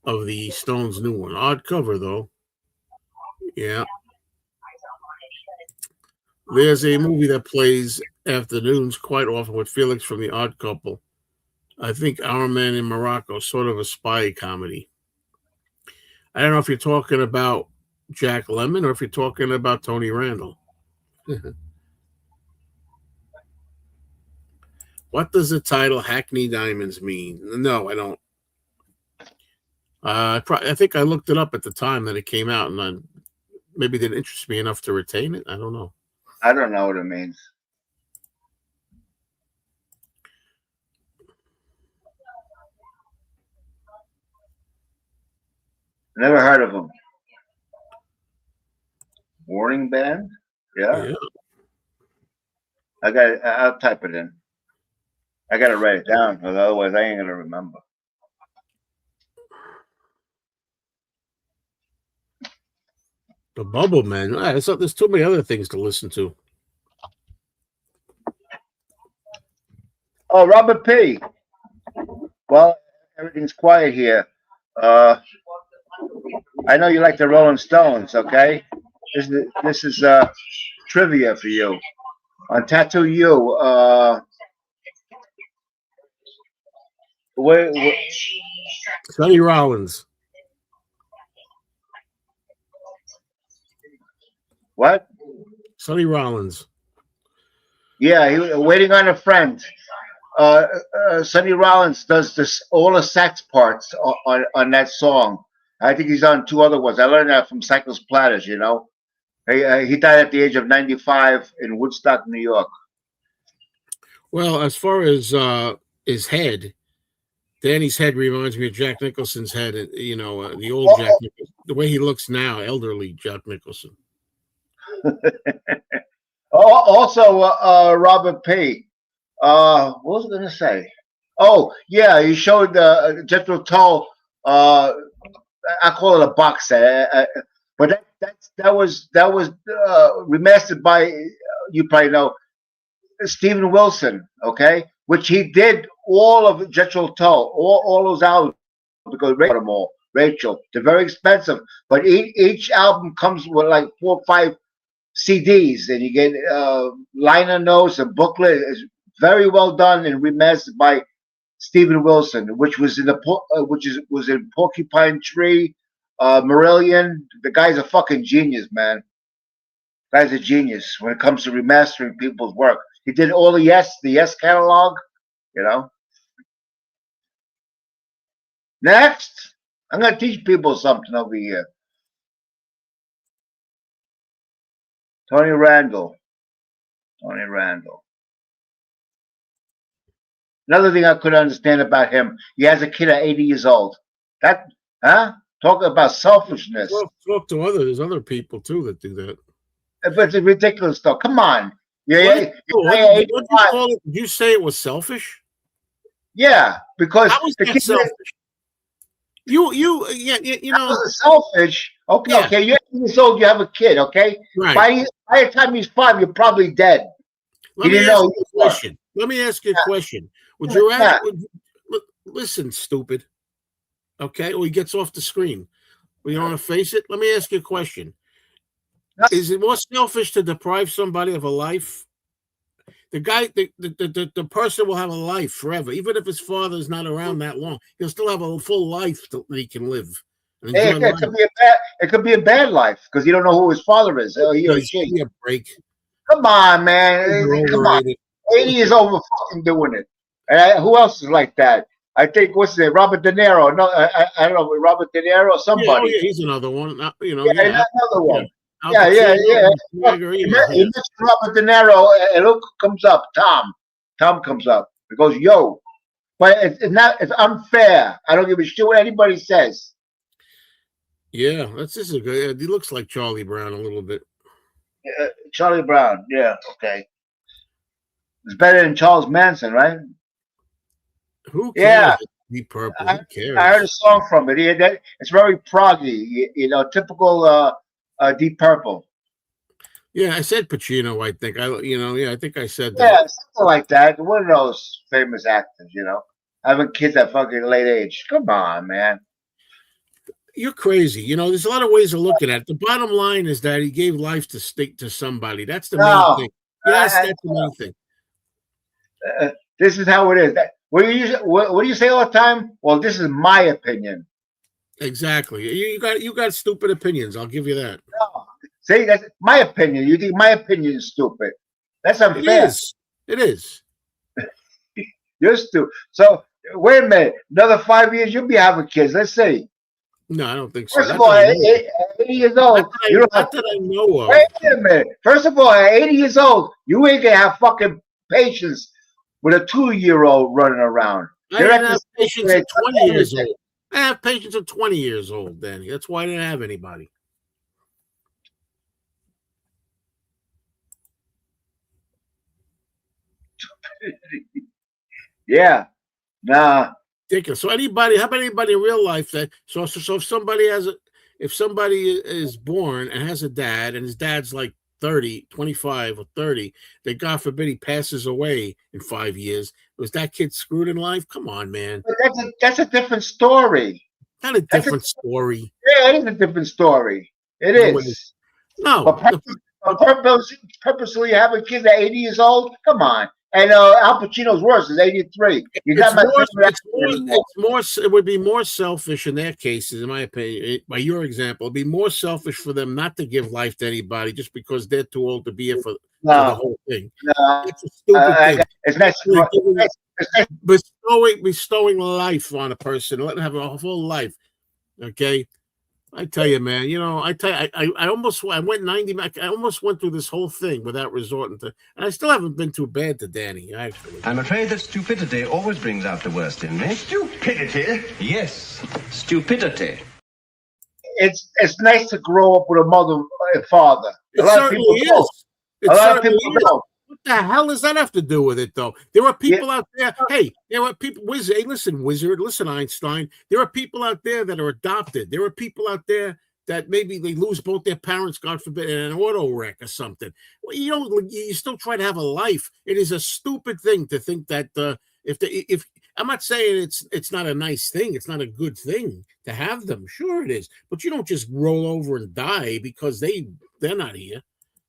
of the Stones' new one. Odd cover, though. Yeah. There's a movie that plays afternoons quite often with Felix from The Odd Couple. I think Our Man in Morocco, sort of a spy comedy. I don't know if you're talking about Jack Lemmon or if you're talking about Tony Randall. What does the title Hackney Diamonds mean? No, I don't. I think I looked it up at the time that it came out, and maybe it didn't interest me enough to retain it. I don't know. I don't know what it means. Never heard of them. Warning band? Yeah. I'll type it in. I gotta write it down, because otherwise I ain't gonna remember. The Bubble Man. There's too many other things to listen to. Oh, Robert P. Well, everything's quiet here. I know you like the Rolling Stones, okay? This is trivia for you. On Tattoo You, Sonny Rollins. What? Sonny Rollins. Yeah, he was Waiting on a Friend. Sonny Rollins does all the sax parts on that song. I think he's on 2 other ones. I learned that from Cycles Platters, you know. He died at the age of 95 in Woodstock, New York. Well, as far as his head, Danny's head reminds me of Jack Nicholson's head. You know, the old Jack Nicholson, the way he looks now, elderly Jack Nicholson. Also, Robert P. What was I going to say? Oh, yeah, he showed Jethro Tull. I call it a box set, but that was remastered by you probably know Steven Wilson, okay, which he did all of Jethro Tull, all those albums because Rachel, they're very expensive, but each album comes with like 4 or 5 CDs, and you get liner notes, a booklet. It's very well done and remastered by Steven Wilson, which was in Porcupine Tree, Marillion. The guy's a fucking genius, man. Guy's a genius when it comes to remastering people's work. He did all the Yes catalog, you know. Next, I'm gonna teach people something over here. Tony Randall. Tony Randall. Another thing I couldn't understand about him, he has a kid at 80 years old. That, huh? Talk about selfishness. Talk to there's other people too that do that. But it's ridiculous stuff. Come on. What did you call it? Did you say it was selfish? Yeah, because how was that selfish? You know, selfish. Okay, yeah. okay. You're 80 years old. You have a kid. Okay, right. By the time he's 5, you're probably dead. Let me ask you a question. Let me ask you a question. Would you rather listen, stupid? Okay, or he gets off the screen. You don't want to face it. Let me ask you a question. Is it more selfish to deprive somebody of a life? The person will have a life forever, even if his father is not around that long. He'll still have a full life that he can live. Hey, it could be a bad life because you don't know who his father is. He or she. Give me a break. Come on, man. Come on. 80 is over fucking doing it. And who else is like that? I think what's it? Robert De Niro. No, I don't know. Robert De Niro or somebody. Yeah, he's another one. Another one. Yeah. He mentioned Robert De Niro, and look who comes up. Tom comes up. He goes, "Yo," but it's unfair. I don't give a shit what anybody says. Yeah, this is a good. He looks like Charlie Brown a little bit. Charlie Brown. Yeah. Okay. It's better than Charles Manson, right? Who cares? Yeah. Deep Purple. Who cares? I heard a song from it. It's very proggy. Typical Deep Purple. Yeah, I said Pacino. I think I think I said that. Yeah, something like that. One of those famous actors, having kids at fucking late age. Come on, man. You're crazy. There's a lot of ways of looking at it. The bottom line is that he gave life to somebody. That's the main thing. Yes, that's the main thing. This is how it is. What do you say all the time? Well, this is my opinion. Exactly. You got stupid opinions. I'll give you that. No. See, that's my opinion. You think my opinion is stupid? That's unfair. It is. You're stupid. So wait a minute. Another 5 years, you'll be having kids. Let's see. No, I don't think so. First of all, at 80 years old, you don't have that I know of. Wait a minute. First of all, at 80 years old, you ain't gonna have fucking patience with a 2-year-old running around. I have patience at 20 years old. I have patience at 20 years old, Danny. That's why I didn't have anybody. Yeah. Nah. Ridiculous. So how about anybody in real life that so if somebody is born and has a dad and his dad's like 30, 25 or 30, that God forbid he passes away in 5 years, was that kid screwed in life? Come on, man. But that's a different story. Not a different story. Yeah, it is a different story. It is. No. But purposely having kids at 80 years old? Come on. And Al Pacino's worse. Is 83. It would be more selfish in their cases, in my opinion. By your example, it'd be more selfish for them not to give life to anybody just because they're too old to be here for the whole thing. No, it's a stupid thing. It's not bestowing life on a person, letting them have a full life. Okay. I tell you, man, I almost went 90. I almost went through this whole thing without resorting to, and I still haven't been too bad to Danny, actually. I'm afraid that stupidity always brings out the worst in me. Stupidity? Yes, stupidity. It's nice to grow up with a mother and father. A lot of people don't. A lot of people don't. What the hell does that have to do with it, though? There are people out there. Hey, there are people. Hey, listen, Wizard. Listen, Einstein. There are people out there that are adopted. There are people out there that maybe they lose both their parents, God forbid, in an auto wreck or something. Well, you still try to have a life. It is a stupid thing to think that if I'm not saying it's not a nice thing. It's not a good thing to have them. Sure, it is. But you don't just roll over and die because they're not here.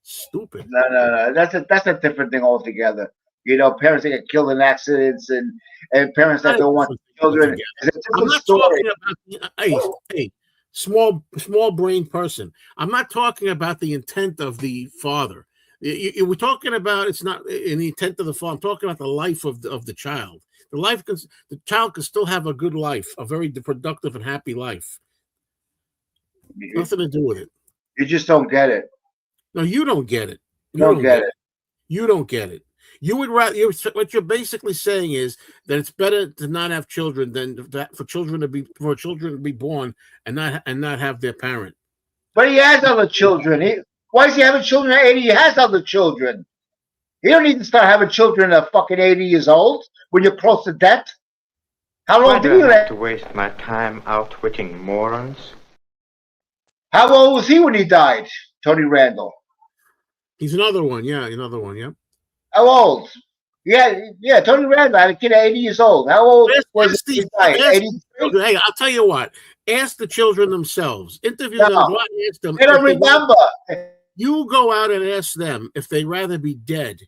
Stupid. No. That's a different thing altogether. Parents that get killed in accidents and parents that don't want children. I'm not talking about hey, small brain person. I'm not talking about the intent of the father. We're talking about it's not in the intent of the fall. I'm talking about the life of the child. The child can still have a good life, a very productive and happy life. Nothing to do with it. You just don't get it. No, you don't get it. You don't get it. You don't get it. You would rather. What you're basically saying is that it's better to not have children than for children to be born and not have their parent. But he has other children. Why is he having children at 80? He has other children. You don't need to start having children at fucking 80 years old when you're close to death. How long do you have to waste my time outwitting morons? How old was he when he died, Tony Randall? He's another one, yeah, another one, yeah. How old? Yeah, Tony Randall had a kid at 80 years old. How old was he when he died? Hey, I'll tell you what. Ask the children themselves. Interview them. Go out and ask them. They don't remember. You go out and ask them if they'd rather be dead.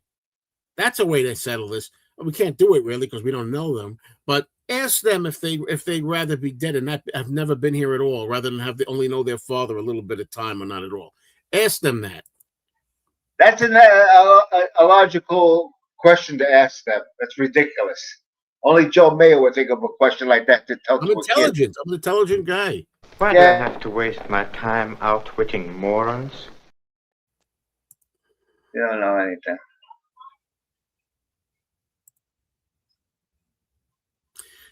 That's a way to settle this. We can't do it really because we don't know them. But ask them if they'd rather be dead and not have never been here at all, rather than only know their father a little bit of time or not at all. Ask them that. That's a logical question to ask them. That's ridiculous. Only Joe Mayer would think of a question like that to tell. I'm intelligent. I'm an intelligent guy. Why do I have to waste my time outwitting morons? You don't know anything.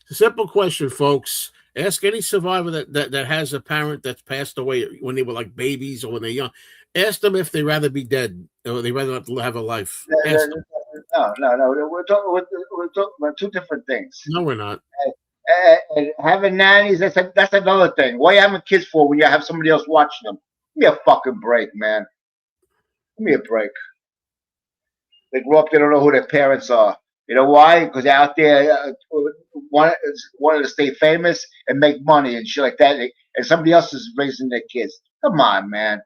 It's a simple question, folks. Ask any survivor that has a parent that's passed away when they were like babies or when they're young. Ask them if they'd rather be dead or they'd rather not have a life. No. We're talking about two different things. No, we're not. And having nannies, that's another thing. What are you having kids for when you have somebody else watching them? Give me a fucking break, man. Give me a break. They grow up, they don't know who their parents are. You know why? Because they're out there wanting to stay famous and make money and shit like that. And somebody else is raising their kids. Come on, man.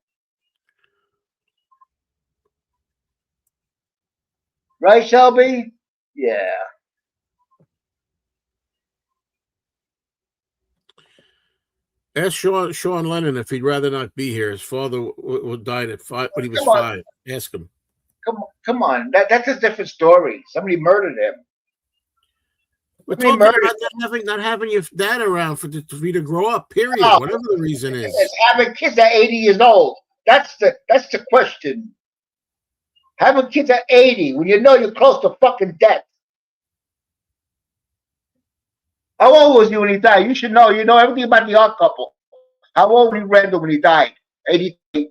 Right, Shelby? Yeah. Ask Sean Lennon if he'd rather not be here. His father died at 5 when he was 5. Ask him. Come on. That's a different story. Somebody murdered him. We're talking about not having your dad around for you to grow up. Period. No, whatever the reason is. It's having kids at 80 years old. That's the question. Having kids at 80 when you know you're close to fucking death. How old was he when he died? You should know. You know everything about the odd couple. How old was Randall when he died? 83.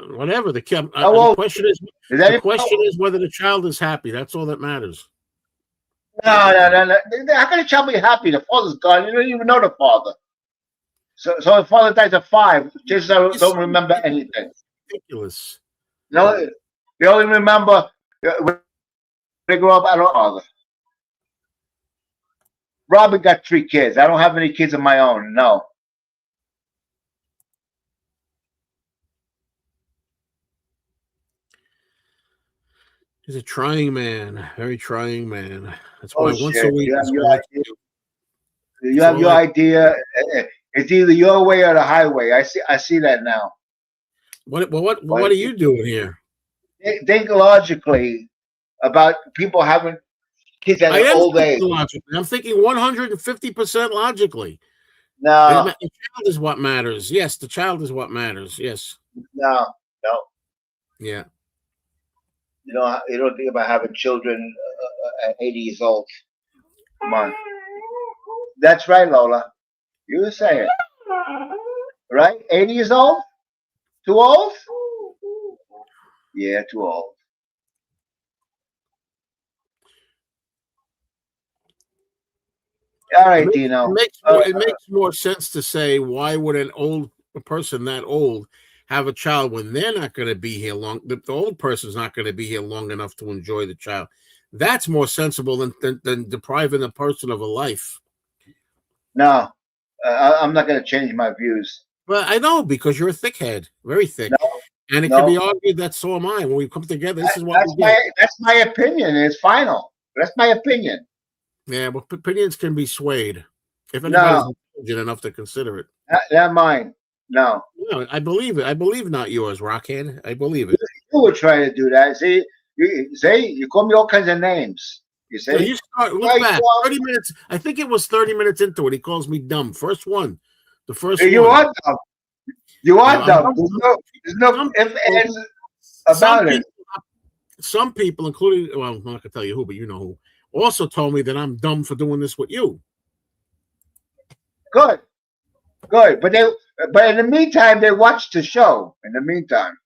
Whatever the question is. The question is whether the child is happy. That's all that matters. No. How can a child be happy? The father's gone. You don't even know the father. So the father dies at 5. Just don't remember anything. Ridiculous. No, they only remember when they grow up. I don't know. Robin got 3 kids. I don't have any kids of my own. No. He's a trying man, very trying man. That's why once a week. You have your idea. It's either your way or the highway. I see that now. What are you doing here? Think logically about people having kids at an old age. I'm thinking 150% logically. No. The child is what matters. Yes, the child is what matters. Yes. No. Yeah. You don't think about having children at 80 years old. Come on. That's right, Lola. You were saying. Right? 80 years old? Too old? Yeah, too old. All right, Dino. It makes more sense to say, why would a person that old have a child when they're not going to be here long? The old person's not going to be here long enough to enjoy the child. That's more sensible than depriving a person of a life. No, I'm not going to change my views. Well, I know, because you're a thickhead, very thick. And it can be argued that so am I. When we come together, this is what we do. That's my opinion. It's final. That's my opinion. Yeah, but opinions can be swayed if anybody's intelligent enough to consider it. Not mine. No. No, I believe it. I believe not yours, Rockhead. I believe it. You were trying to do that. See, you call me all kinds of names. You So see? you start, look Right, back. well, 30 minutes. I think it was 30 minutes into it. He calls me dumb. First one. The first you one. are dumb. You are I'm dumb. dumb. There's no Some if ands some about it. people, some people, including, well, I'm not gonna tell you who, but you know who, also told me that I'm dumb for doing this with you. Good. But in the meantime, they watch the show. In the meantime.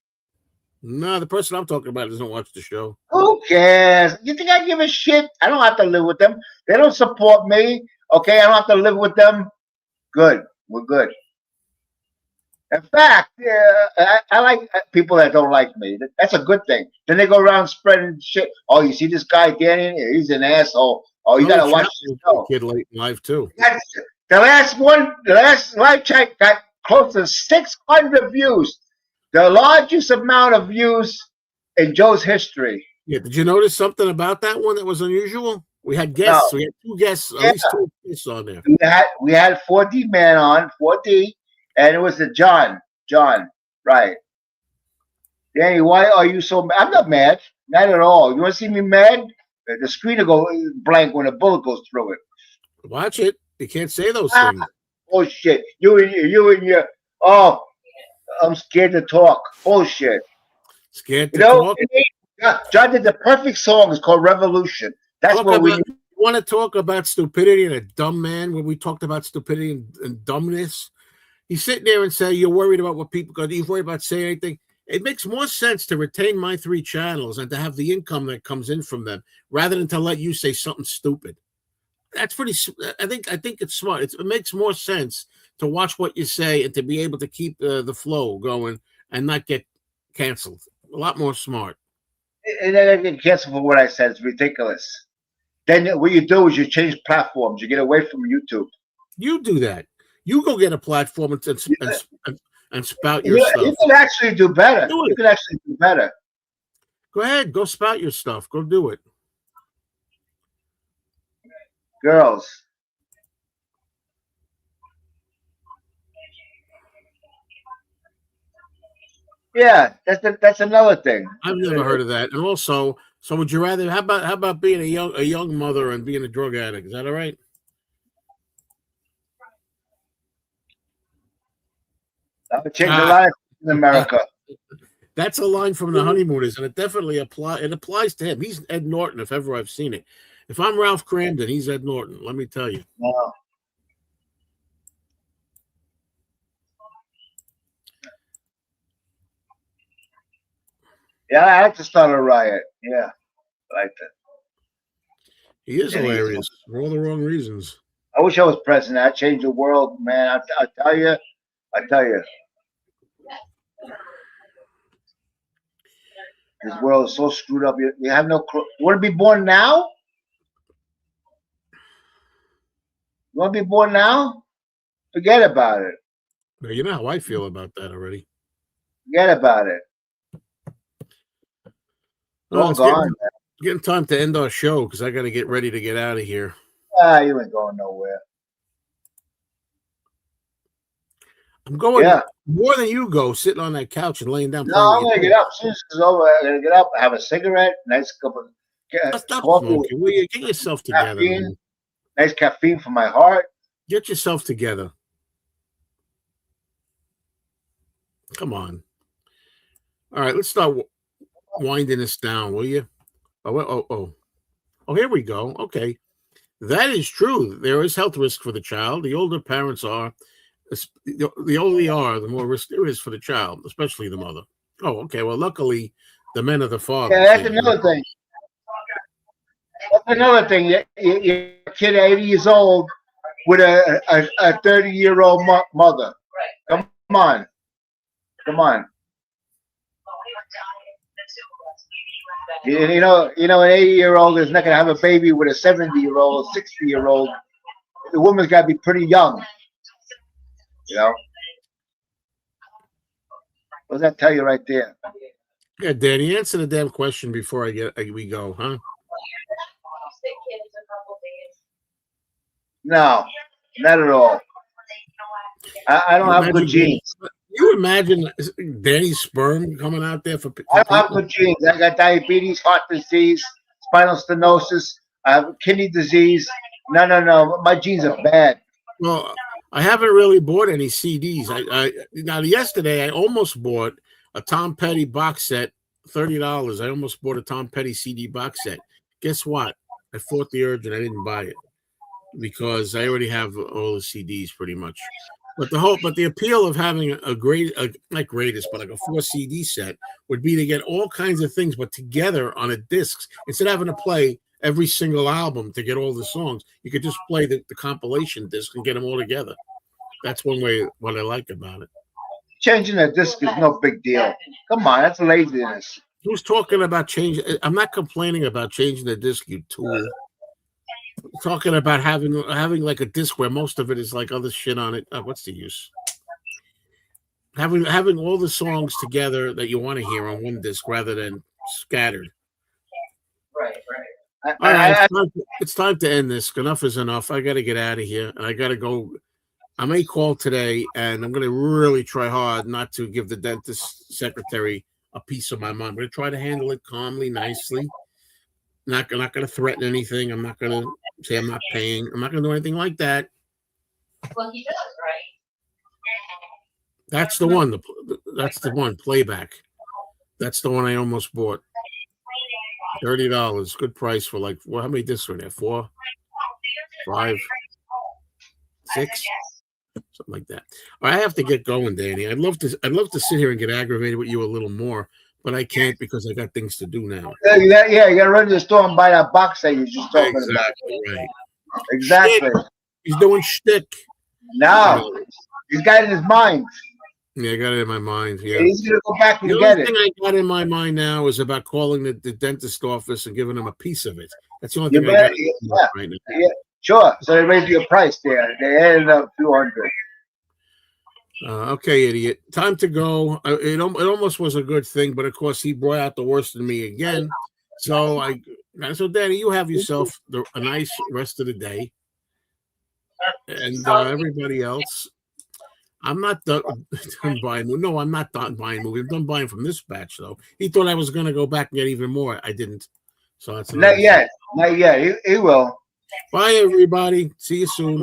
No, the person I'm talking about doesn't watch the show. Who cares? You think I give a shit? I don't have to live with them. They don't support me. Okay, I don't have to live with them. Good. We're good. In fact, I like people that don't like me. That's a good thing. Then they go around spreading shit. Oh, you see this guy, Danny? He's an asshole. Oh, you gotta watch the show. Kid late in life too. The last live chat got close to 600 views. The largest amount of views in Joe's history. Yeah, did you notice something about that one that was unusual? We had guests. No. We had two guests, at least two guests on there. We had 4D man on 4D, and it was the John, right? Danny, why are you so mad? I'm not mad, not at all. You want to see me mad? The screen will go blank when a bullet goes through it. Watch it. You can't say those things. Bullshit. You and your. Oh, I'm scared to talk. Bullshit. Scared to talk. John did the perfect song. It's called Revolution. That's what we need. You want to talk about stupidity and a dumb man when we talked about stupidity and dumbness? He's sitting there and say you're worried about what people got. You're worried about saying anything. It makes more sense to retain my 3 channels and to have the income that comes in from them rather than to let you say something stupid. That's pretty. I think it's smart. It makes more sense to watch what you say and to be able to keep the flow going and not get canceled. A lot more smart. And then I get canceled for what I said. It's ridiculous. Then what you do is you change platforms. You get away from YouTube. You do that. You go get a platform and spout your stuff. You can actually do better. You can actually do better. Go ahead. Go spout your stuff. Go do it. Girls. Yeah, that's another thing. I've never heard of that. And also, so would you rather? How about being a young mother and being a drug addict? Is that all right? That would change a lot in America. That's a line from The Honeymooners, and it definitely applies to him. He's Ed Norton, if ever I've seen it. If I'm Ralph Cramden, he's Ed Norton. Let me tell you. Wow. Yeah, I like to start a riot. Yeah, I like that. He is hilarious for all the wrong reasons. I wish I was president. I'd change the world, man. I tell you. This world is so screwed up. You have no. You want to be born now? You want to be born now? Forget about it. Now, you know how I feel about that already. Forget about it. Well, it's getting time to end our show because I got to get ready to get out of here. You ain't going nowhere. I'm going more than you go, sitting on that couch and laying down. No, I'm gonna get up. As soon as it's over, I'm gonna get up, have a cigarette, nice cup of Stop coffee. smoking. Will you get yourself together? Caffeine, nice caffeine for my heart. Get yourself together. Come on. All right, let's start winding this down, will you? Oh, here we go. Okay. That is true. There is health risk for the child. The older parents are, the older they are, the more risk there is for the child, especially the mother. Oh, okay. Well, luckily, the men are the father. Yeah, that's another thing. That's another thing. Your kid 80 years old with a 30-year-old mother. Come on. You know, an 80-year-old is not gonna have a baby with a 70-year-old, 60-year-old. The woman's got to be pretty young. You know. What does that tell you right there? Yeah, Danny, answer the damn question before we go, huh? No, not at all. I don't have good genes. you imagine Danny's sperm coming out there for I have people? good genes. I got diabetes, heart disease, spinal stenosis. I have kidney disease. No. My genes are bad. Well, I haven't really bought any CDs. Now yesterday I almost bought a Tom Petty box set, $30. I almost bought a Tom Petty CD box set. Guess what? I fought the urge and I didn't buy it because I already have all the CDs pretty much. But the appeal of having not greatest, but like a 4 CD set would be to get all kinds of things, but together on a disc instead of having to play every single album to get all the songs. You could just play the compilation disc and get them all together. That's one way what I like about it. Changing a disc is no big deal. Come on, that's laziness. Who's talking about changing? I'm not complaining about changing the disc, you tool. Talking about having like a disc where most of it is like other shit on it. What's the use? Having all the songs together that you want to hear on one disc rather than scattered. Right. All right, it's time to end this. Enough is enough. I got to get out of here, and I got to go. I may call today, and I'm going to really try hard not to give the dentist secretary a piece of my mind. I'm going to try to handle it calmly, nicely. Not going to threaten anything. I'm not going to say I'm not paying. I'm not going to do anything like that. Well, he does, right? That's the one. That's the one. Playback. That's the one I almost bought. $30. Good price for like, well, how many discs were there? 4, 5, 6, something like that. All right, I have to get going, Danny. I'd love to sit here and get aggravated with you a little more, but I can't because I got things to do now. Yeah, you got to run to the store and buy that box that you just talking about. Exactly right. Exactly. Shtick. He's doing shtick. No, he's got it in his mind. Yeah, I got it in my mind. Yeah. He's gonna go back and The get only it. thing I got in my mind now is about calling the dentist office and giving them a piece of it. That's the only thing I got in my mind right now. Yeah, sure. So they raised your price there. They added up 200. Okay, idiot. Time to go. It almost was a good thing, but of course he brought out the worst in me again. So Danny, you have yourself a nice rest of the day, and everybody else. I'm not done buying. No, I'm not done buying movies. I'm done buying from this batch though. He thought I was going to go back and get even more. I didn't. So that's Not yet. Not yet. He will. Bye, everybody. See you soon.